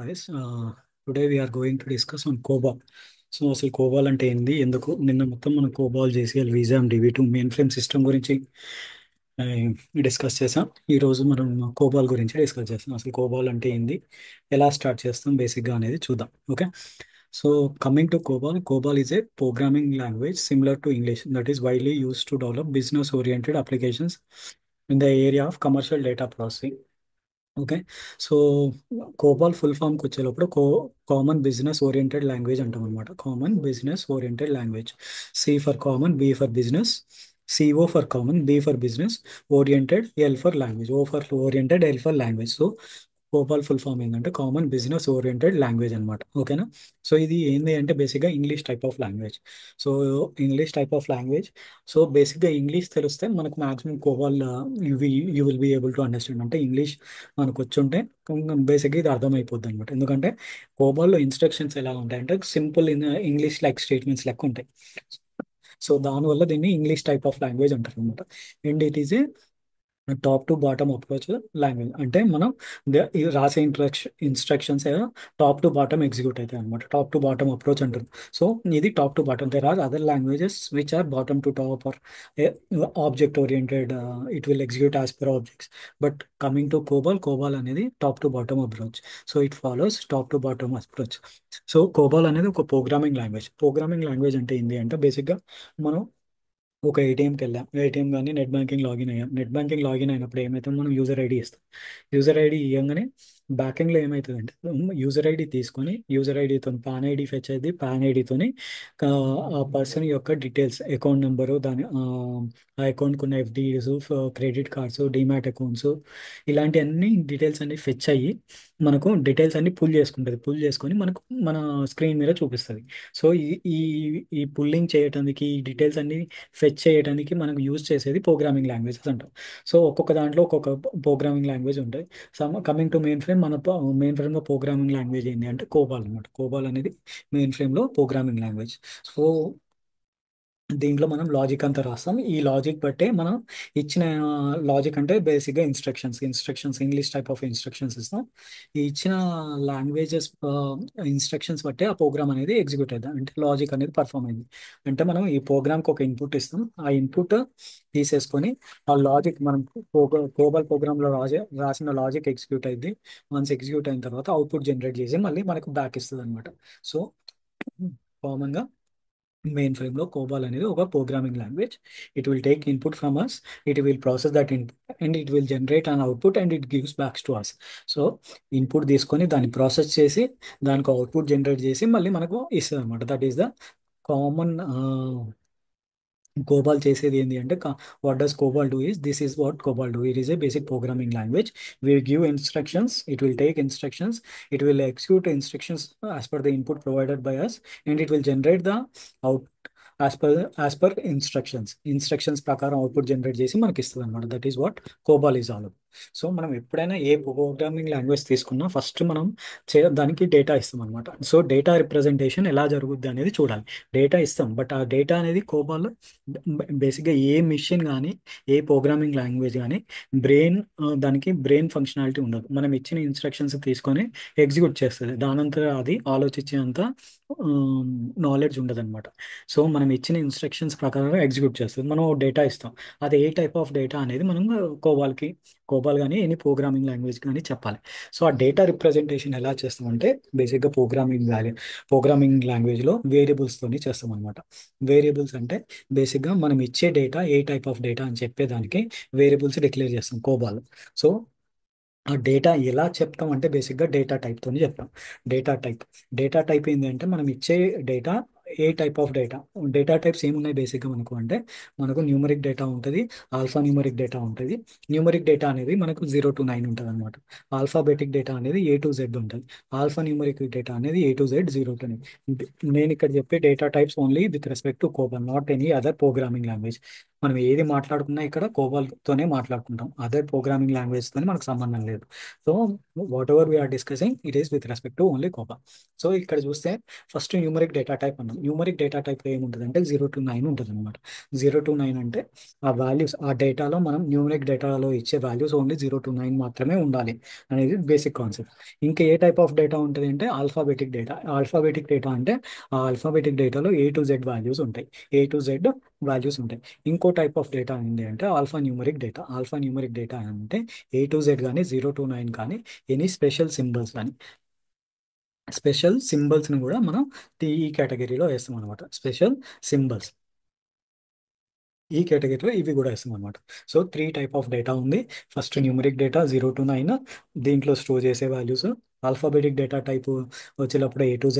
guys. Today we are going to discuss on COBOL. So అసలు COBOL అంటే ఏంది, ఎందుకు నిన్న మొత్తం మనం కోబాల్ జేసీఎల్ విజామ్ డివి2 మెయిన్ ఫ్రేమ్ సిస్టమ్ గురించి డిస్కస్ చేసాం. ఈరోజు మనం కోబాల్ గురించి డిస్కస్ చేస్తాం. అసలు కోబాల్ అంటే ఏంది, ఎలా స్టార్ట్ చేస్తాం బేసిక్గా అనేది చూద్దాం. Okay, so coming to COBOL, COBOL is a programming language similar to English that is widely use to develop business oriented applications in the area of commercial data processing. Okay, so COBOL full ఫామ్కి వచ్చేటప్పుడు common business oriented language అంటాం అనమాట. Common business oriented language. C for common, B for business, CO for common, B for business, oriented, L for language, O for oriented, L for language. So COBOL full form ఏంటంటే common business oriented language అనమాట. ఓకేనా, so ఇది ఏంది అంటే బేసిక్గా English type of language. So English type of language. So బేసిక్గా English తెలిస్తే మనకు maximum COBOL you will be able to understand. అంటే ఇంగ్లీష్ మనకు వచ్చుంటే బేసిక్గా ఇది అర్థమైపోద్ది అనమాట. ఎందుకంటే కోబాల్లో ఇన్స్ట్రక్షన్స్ ఎలా ఉంటాయంటే simple in English like statements లెక్క ఉంటాయి. సో దానివల్ల దీన్ని ఇంగ్లీష్ టైప్ ఆఫ్ లాంగ్వేజ్ అంటారు అనమాట. And it is a top to bottom approach language. అంటే మనం ఈ రాసే instructions top to bottom execute అవుతాయి అనమాట. టాప్ టు బాటమ్ అప్రోచ్ అంటారు. సో ఇది top to bottom. There are other languages which are bottom to top or object oriented. It will execute as per objects. But coming to COBOL, COBOL అనేది top to bottom approach. So it follows top to bottom approach. So కోబాల్ అనేది ఒక programming language. Programming language అంటే ఏంటి అంటే బేసిక్గా మనం ఒక ఏటీఎంకి వెళ్ళాం, ఏటీఎం కానీ నెట్ బ్యాంకింగ్ లాగిన్ అయ్యాం. నెట్ బ్యాంకింగ్ లాగిన్ అయినప్పుడు ఏమైతే మనం యూజర్ ఐడి ఇస్తాం. యూజర్ ఐడి ఇవ్వగానే బ్యాకింగ్లో ఏమవుతుందంటే యూజర్ ఐడి తీసుకొని యూజర్ ఐడితో పాన్ ఐడి ఫెచ్ అయింది. పాన్ ఐడితోని ఆ పర్సన్ యొక్క డీటెయిల్స్, అకౌంట్ నెంబరు, దాని ఆ అకౌంట్కి ఉన్న FDs, credit cards, demat accounts, ఇలాంటి అన్ని డీటెయిల్స్ అన్ని ఫెచ్ అయ్యి మనకు డీటెయిల్స్ అన్ని పుల్ చేసుకుంటుంది. పుల్ చేసుకొని మనకు మన స్క్రీన్ మీద చూపిస్తుంది. సో ఈ ఈ ఈ పుల్లింగ్ చేయడానికి, ఈ డీటెయిల్స్ అన్ని ఫెచ్ చేయడానికి మనకు యూజ్ చేసేది ప్రోగ్రామింగ్ లాంగ్వేజెస్ అంటాం. సో ఒక్కొక్క దాంట్లో ఒక్కొక్క ప్రోగ్రామింగ్ లాంగ్వేజ్ ఉంటాయి. కమింగ్ టు మెయిన్ ఫ్రేమ్, మన మెయిన్ ఫ్రేమ్లో ప్రోగ్రామింగ్ లాంగ్వేజ్ ఏంటి అంటే కోబాల్ అనమాట. కోబాల్ అనేది మెయిన్ ఫ్రేమ్లో ప్రోగ్రామింగ్ లాంగ్వేజ్. సో దీంట్లో మనం లాజిక్ అంతా రాస్తాం. ఈ లాజిక్ బట్టే మనం ఇచ్చిన లాజిక్ అంటే బేసిక్గా instructions English type of instructions ఇస్తాం. ఈ ఇచ్చిన లాంగ్వేజెస్ ఇన్స్ట్రక్షన్స్ బట్టే ఆ ప్రోగ్రామ్ అనేది ఎగ్జిక్యూట్ అవుతుంది. అంటే లాజిక్ అనేది పర్ఫామ్ అయింది అంటే మనం ఈ ప్రోగ్రామ్కి ఒక ఇన్పుట్ ఇస్తాం. ఆ ఇన్పుట్ తీసేసుకొని ఆ లాజిక్ మనం కోబాల్ ప్రోగ్రామ్లో రాసిన లాజిక్ ఎగ్జిక్యూట్ అయింది. వన్స్ ఎగ్జిక్యూట్ అయిన తర్వాత అవుట్పుట్ జనరేట్ చేసి మళ్ళీ మనకు బ్యాక్ ఇస్తుంది అనమాట. సో కామన్గా మెయిన్ ఫ్రేమ్లో కోబాల్ అనేది ఒక programming language. It will take input from us, it will process that input and it will generate an output and it gives backs to us. So input తీసుకొని దాన్ని process చేసి దానికి output generate చేసి మళ్ళీ మనకు ఇస్తుంది అనమాట. దట్ ఈస్ ద కామన్ కోబాల్ చేసేది ఏంటి అంటే what does కోబాల్ do is this is what కోబాల్ do. It is a basic programming language. We give instructions, it will take instructions, it will execute instructions as per the input provided by us, and it will generate the out as per instructions ప్రకారం output generate చేసి మనకి ఇస్తుంది అనమాట. That is what కోబాల్ is all. So మనం ఎప్పుడైనా ఏ programming language తీసుకున్నా first మనం దానికి డేటా ఇస్తాం అనమాట. సో డేటా రిప్రజెంటేషన్ ఎలా జరుగుద్ది అనేది చూడాలి. డేటా ఇస్తాం, బట్ ఆ డేటా అనేది కోబాల్ బేసిక్గా ఏ మిషన్ కానీ ఏ ప్రోగ్రామింగ్ లాంగ్వేజ్ కానీ దానికి బ్రెయిన్ ఫంక్షనాలిటీ ఉండదు. మనం ఇచ్చిన ఇన్స్ట్రక్షన్స్ తీసుకొని ఎగ్జిక్యూట్ చేస్తుంది. దానంతా అది ఆలోచించేంత నాలెడ్జ్ ఉండదు అనమాట. సో మనం ఇచ్చిన ఇన్స్ట్రక్షన్స్ ప్రకారం ఎగ్జిక్యూట్ చేస్తుంది. మనం డేటా ఇస్తాం. అది ఏ టైప్ ఆఫ్ డేటా అనేది మనం కోబాల్ కానీ ఎనీ ప్రోగ్రామింగ్ లాంగ్వేజ్ కానీ చెప్పాలి. సో ఆ డేటా రిప్రజెంటేషన్ ఎలా చేస్తామంటే బేసిక్గా ప్రోగ్రామింగ్ లాంగ్వేజ్లో వేరియబుల్స్తోని చేస్తాం అనమాట. వేరియబుల్స్ అంటే బేసిక్గా మనం ఇచ్చే data A type of data అని చెప్పేదానికి వేరియబుల్స్ డిక్లేర్ చేస్తాం కోబాల్. సో ఆ డేటా ఎలా చెప్తాం అంటే బేసిక్గా డేటా చెప్తాం. డేటా టైప్ ఏంటి అంటే మనం ఇచ్చే data A type of data types ఏమున్నాయి బేసిక్గా మనకు అంటే మనకు న్యూమరిక్ డేటా ఉంటుంది, ఆల్ఫా న్యూమరిక్ డేటా ఉంటుంది. న్యూమరిక్ డేటా అనేది మనకు 0 to 9 ఉంటుంది అనమాట. ఆల్ఫాబెటిక్ డేటా అనేది A to Z ఉంటుంది. ఆల్ఫా న్యూమరిక్ డేటా అనేది A to Z, 0 to 9. నేను ఇక్కడ చెప్పే data types only with respect to కోబాల్, not any other programming language. మనం ఏది మాట్లాడుకున్నా ఇక్కడ కోబాల్తోనే మాట్లాడుకుంటాం. అదర్ ప్రోగ్రామింగ్ లాంగ్వేజ్తో మనకు సంబంధం లేదు. So whatever we are discussing it is with respect to only COBOL. So ఇక్కడ చూస్తే ఫస్ట్ న్యూమరిక్ డేటా టైప్ అన్నాం. న్యూమరిక్ డేటా టైప్లో ఏముంటుంది అంటే 0 to 9 ఉంటుంది అనమాట. 0 to 9 అంటే ఆ వాల్యూస్, ఆ డేటాలో మనం న్యూమరిక్ డేటాలో ఇచ్చే వాల్యూస్ ఓన్లీ 0 to 9 మాత్రమే ఉండాలి అనేది బేసిక్ కాన్సెప్ట్. ఇంకా ఏ టైప్ ఆఫ్ డేటా ఉంటుంది అంటే ఆల్ఫాబెటిక్ డేటా. ఆల్ఫాబెటిక్ డేటా అంటే ఆ ఆల్ఫాబెటిక్ డేటాలో A to Z వాల్యూస్ ఉంటాయి. A to Z వాల్యూస్ ఉంటాయి. ఇంకో టైప్ ఆఫ్ డేటా ఏంటి అంటే alpha numeric data. Alpha numeric data అంటే A to Z కానీ 0 to 9 కానీ ఎనీ స్పెషల్ సింబల్స్ కానీ, స్పెషల్ సింబల్స్ని కూడా మనం ఈ కేటగిరీలో వేస్తాం అనమాట. స్పెషల్ సింబల్స్ ఈ కేటగిరీలో ఇవి కూడా వేస్తాం అనమాట. సో 3 టైప్ ఆఫ్ డేటా ఉంది. ఫస్ట్ న్యూమరిక్ డేటా 0 to 9, దీంట్లో స్టోర్ చేసే వాల్యూస్. ఆల్ఫాబెటిక్ డేటా టైప్ వచ్చేటప్పుడు A to Z,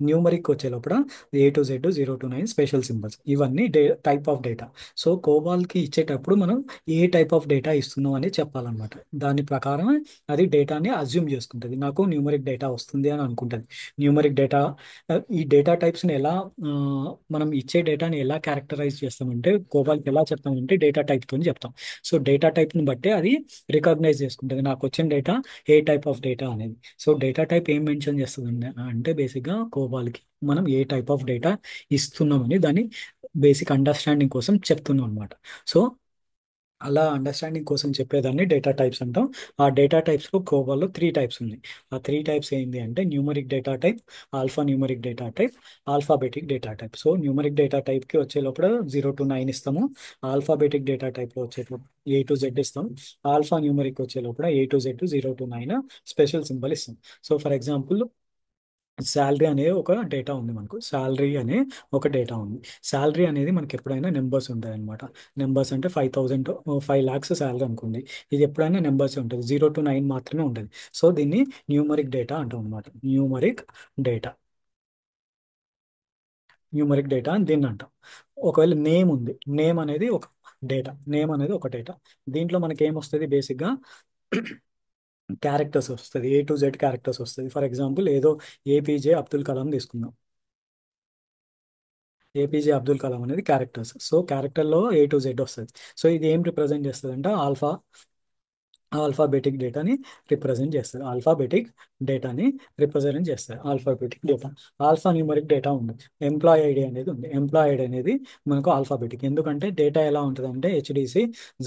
న్యూమరిక్ వచ్చేటప్పుడు A to Z 0 to 9 special symbols. ఇవన్నీ టైప్ ఆఫ్ డేటా. సో కోబాల్కి ఇచ్చేటప్పుడు మనం ఏ టైప్ ఆఫ్ డేటా ఇస్తున్నాం అని చెప్పాలన్నమాట. దాని ప్రకారం అది డేటాని అజ్యూమ్ చేసుకుంటుంది. నాకు న్యూమరిక్ డేటా వస్తుంది అని అనుకుంటుంది. న్యూమరిక్ డేటా, ఈ డేటా టైప్స్ని ఎలా ఆ, మనం ఇచ్చే డేటాని ఎలా క్యారెక్టరైజ్ చేస్తామంటే కోబాల్కి ఎలా చెప్తామంటే డేటా టైప్తో చెప్తాం. సో డేటా టైప్ని బట్టి అది రికగ్నైజ్ చేసుకుంటుంది నాకు వచ్చిన data A type of data అనేది. సో డేటా టైప్ ఏం మెన్షన్ చేస్తుంది అంటే బేసిక్గా కోబాల్కి మనం ఏ టైప్ ఆఫ్ డేటా ఇస్తున్నామని దాన్ని బేసిక్ అండర్స్టాండింగ్ కోసం చెప్తున్నాం అనమాట. సో అలా అండర్స్టాండింగ్ కోసం చెప్పేదాన్ని డేటా టైప్స్ అంటాం. ఆ డేటా టైప్స్లో కోబాల్లో 3 టైప్స్ ఉన్నాయి. ఆ 3 టైప్స్ ఏంటి అంటే numeric data type, alpha numeric data type, alphabetic data type. So numeric data టైప్కి వచ్చే లోపల 0 to 9 ఇస్తాము. ఆల్ఫాబెటిక్ డేటా టైప్లో వచ్చేటప్పుడు A to Z ఇస్తాం. ఆల్ఫా న్యూమరిక్ వచ్చే లోపల A to Z 0 to 9 special symbol ఇస్తాం. సో ఫర్ ఎగ్జాంపుల్ శాలరీ అనే ఒక డేటా ఉంది మనకు. శాలరీ అనే ఒక డేటా ఉంది. శాలరీ అనేది మనకి ఎప్పుడైనా నెంబర్స్ ఉంటాయి అనమాట. నెంబర్స్ అంటే 5,000, 5 lakhs శాలరీ అనుకోండి. ఇది ఎప్పుడైనా నెంబర్స్ ఉంటుంది. 0 to 9 మాత్రమే ఉంటుంది. సో దీన్ని న్యూమరిక్ డేటా అంటాం అనమాట. డేటా న్యూమరిక్ డేటా అని దీన్ని అంటాం. ఒకవేళ నేమ్ ఉంది, నేమ్ అనేది ఒక డేటా. దీంట్లో మనకి ఏమొస్తుంది బేసిక్గా క్యారెక్టర్స్ వస్తుంది. A to Z క్యారెక్టర్స్ వస్తుంది. ఫర్ ఎగ్జాంపుల్ ఏదో ఏపీజే అబ్దుల్ కలాం తీసుకుందాం. ఏపీజే అబ్దుల్ కలాం అనేది క్యారెక్టర్స్. సో క్యారెక్టర్లో A to Z వస్తుంది. సో ఇది ఏం రిప్రజెంట్ చేస్తుంది అంటే ఆల్ఫాబెటిక్ డేటాని రిప్రజెంట్ చేస్తుంది. Alphabetic data. Alpha numeric data ఉంది. ఎంప్లాయ్ ఐడి అనేది ఉంది. ఎంప్లాయ్ ఐడి అనేది మనకు ఆల్ఫాబెటిక్. ఎందుకంటే డేటా ఎలా ఉంటుంది అంటే HDC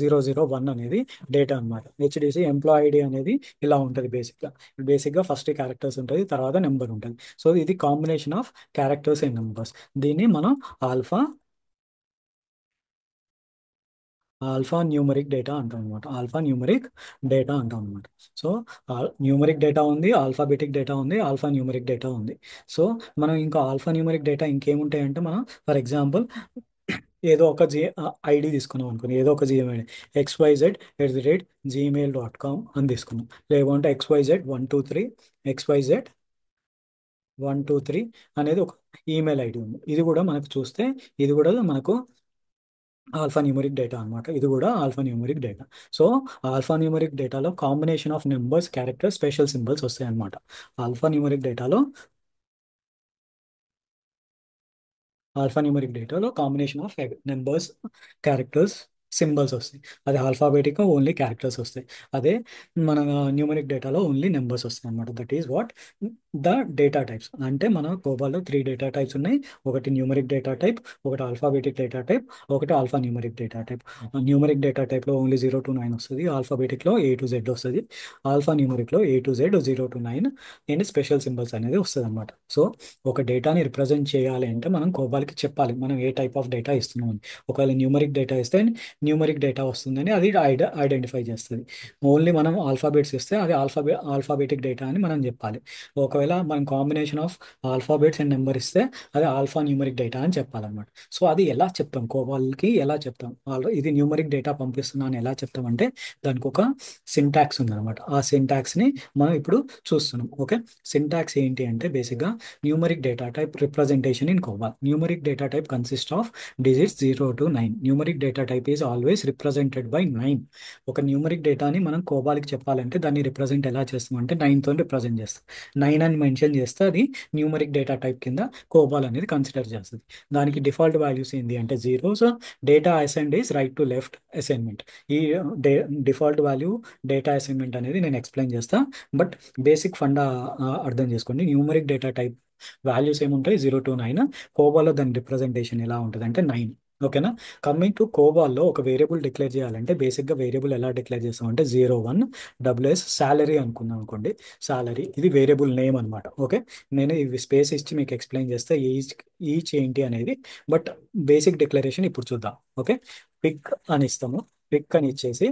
001 అనేది డేటా అన్నమాట. HDC ఎంప్లాయ్ ఐడి అనేది ఇలా ఉంటుంది బేసిక్గా ఫస్ట్ క్యారెక్టర్స్ ఉంటుంది, తర్వాత నెంబర్ ఉంటుంది. సో ఇది combination of characters and numbers. దీన్ని మనం ఆల్ఫా ఆల్ఫా న్యూమరిక్ డేటా అంటాం అనమాట. ఆల్ఫా న్యూమరిక్ డేటా అంటాం అనమాట. సో న్యూమరిక్ డేటా ఉంది, ఆల్ఫాబెటిక్ డేటా ఉంది, ఆల్ఫా న్యూమరిక్ డేటా ఉంది. సో మనం ఇంకా ఆల్ఫా న్యూమరిక్ డేటా ఇంకేముంటాయంటే మనం ఫర్ ఎగ్జాంపుల్ ఏదో ఒక ఐడి తీసుకున్నాం అనుకుని, ఏదో ఒక జిమెయిల్ xyz@gmail.com అని తీసుకున్నాం. లేకుంటే XYZ123 అనేది ఒక ఈమెయిల్ ఐడి ఉంది. ఇది కూడా మనకు చూస్తే ఇది కూడా మనకు ఆల్ఫా న్యూమరిక్ డేటా అనమాట. ఇది కూడా alpha numeric data. So alpha numeric డేటాలో combination of numbers, characters, special symbols వస్తాయి అనమాట. ఆల్ఫా న్యూమరిక్ డేటాలో ఆల్ఫాన్యూమరిక్ డేటాలో combination of numbers, characters, symbols వస్తాయి. అదే ఆల్ఫాబెటిక్ ఓన్లీ క్యారెక్టర్స్ వస్తాయి. అదే మన న్యూమరిక్ డేటాలో ఓన్లీ నెంబర్స్ వస్తాయి అనమాట. That is what the data types. అంటే మన కోబాలో 3 డేటా టైప్స్ ఉన్నాయి. ఒకటి న్యూమరిక్ డేటా టైప్, ఒకటి ఆల్ఫాబెటిక్ డేటా టైప్, ఒకటి alpha numeric data type. Numeric data టైప్లో ఓన్లీ 0 to 9 వస్తుంది. ఆల్ఫాబెటిక్లో A to Z వస్తుంది. ఆల్ఫా న్యూమరిక్లో A to Z 0 to 9 and special symbols అనేది వస్తుంది అనమాట. సో ఒక డేటాని రిప్రజెంట్ చేయాలి అంటే మనం కోబాల్కి చెప్పాలి మనం ఏ టైప్ ఆఫ్ డేటా ఇస్తున్నాం అని. ఒకవేళ న్యూమరిక్ డేటా ఇస్తే న్యూమరిక్ డేటా వస్తుందని అది ఐడెంటిఫై చేస్తుంది. ఓన్లీ మనం ఆల్ఫాబెట్స్ ఇస్తే అది ఆల్ఫాబెటిక్ డేటా అని మనం చెప్పాలి. ఒకవేళ మనం combination of alphabets and number ఇస్తే అది ఆల్ఫా న్యూమరిక్ డేటా అని చెప్పాలన్నమాట. సో అది ఎలా చెప్తాం, కోబాల్కి ఎలా చెప్తాం, ఇది న్యూమరిక్ డేటా పంపిస్తున్నా అని ఎలా చెప్తాం అంటే దానికి ఒక సింటాక్స్ ఉందన్నమాట. ఆ సింటాక్స్ని మనం ఇప్పుడు చూస్తున్నాం. ఓకే, సింటాక్స్ ఏంటి అంటే బేసిక్గా numeric data type representation in COBOL. Numeric data type consist of digits 0 to 9. Numeric data type is always represented by 9. ఒక న్యూమరిక్ డేటాని మనం కోబాల్కి చెప్పాలంటే దాన్ని రిప్రజెంట్ ఎలా చేస్తాం అంటే 9తో రిప్రజెంట్ చేస్తాం. 9 అని మెన్షన్ చేస్తే అది న్యూమరిక్ డేటా టైప్ కింద కోబాల్ అనేది కన్సిడర్ చేస్తుంది. దానికి డిఫాల్ట్ వాల్యూస్ ఏంటి అంటే 0. So data assigned is right to left assignment. ఈ డిఫాల్ట్ వాల్యూ డేటా అసైన్మెంట్ అనేది నేను ఎక్స్ప్లెయిన్ చేస్తా. బట్ బేసిక్ ఫండా అర్థం చేసుకోండి. న్యూమరిక్ డేటా టైప్ వాల్యూస్ ఏముంటాయి 0 to 9. కోబాలో దాని రిప్రజెంటేషన్ ఎలా ఉంటుంది అంటే 9. ఓకేనా. కమింగ్ టు కోబాల్లో ఒక వేరియబుల్ డిక్లేర్ చేయాలంటే బేసిక్గా వేరియబుల్ ఎలా డిక్లేర్ చేస్తాం అంటే 01 WS సాలరీ అనుకున్నాం అనుకోండి. సాలరీ ఇది వేరియబుల్ నేమ్ అనమాట. ఓకే. నేను ఇవి స్పేస్ ఇచ్చి మీకు ఎక్స్ప్లెయిన్ చేస్తే ఈచ్ ఏంటి అనేది. బట్ బేసిక్ డిక్లరేషన్ ఇప్పుడు చూద్దాం. ఓకే. పిక్ అని ఇస్తాము. పిక్ అని ఇచ్చేసి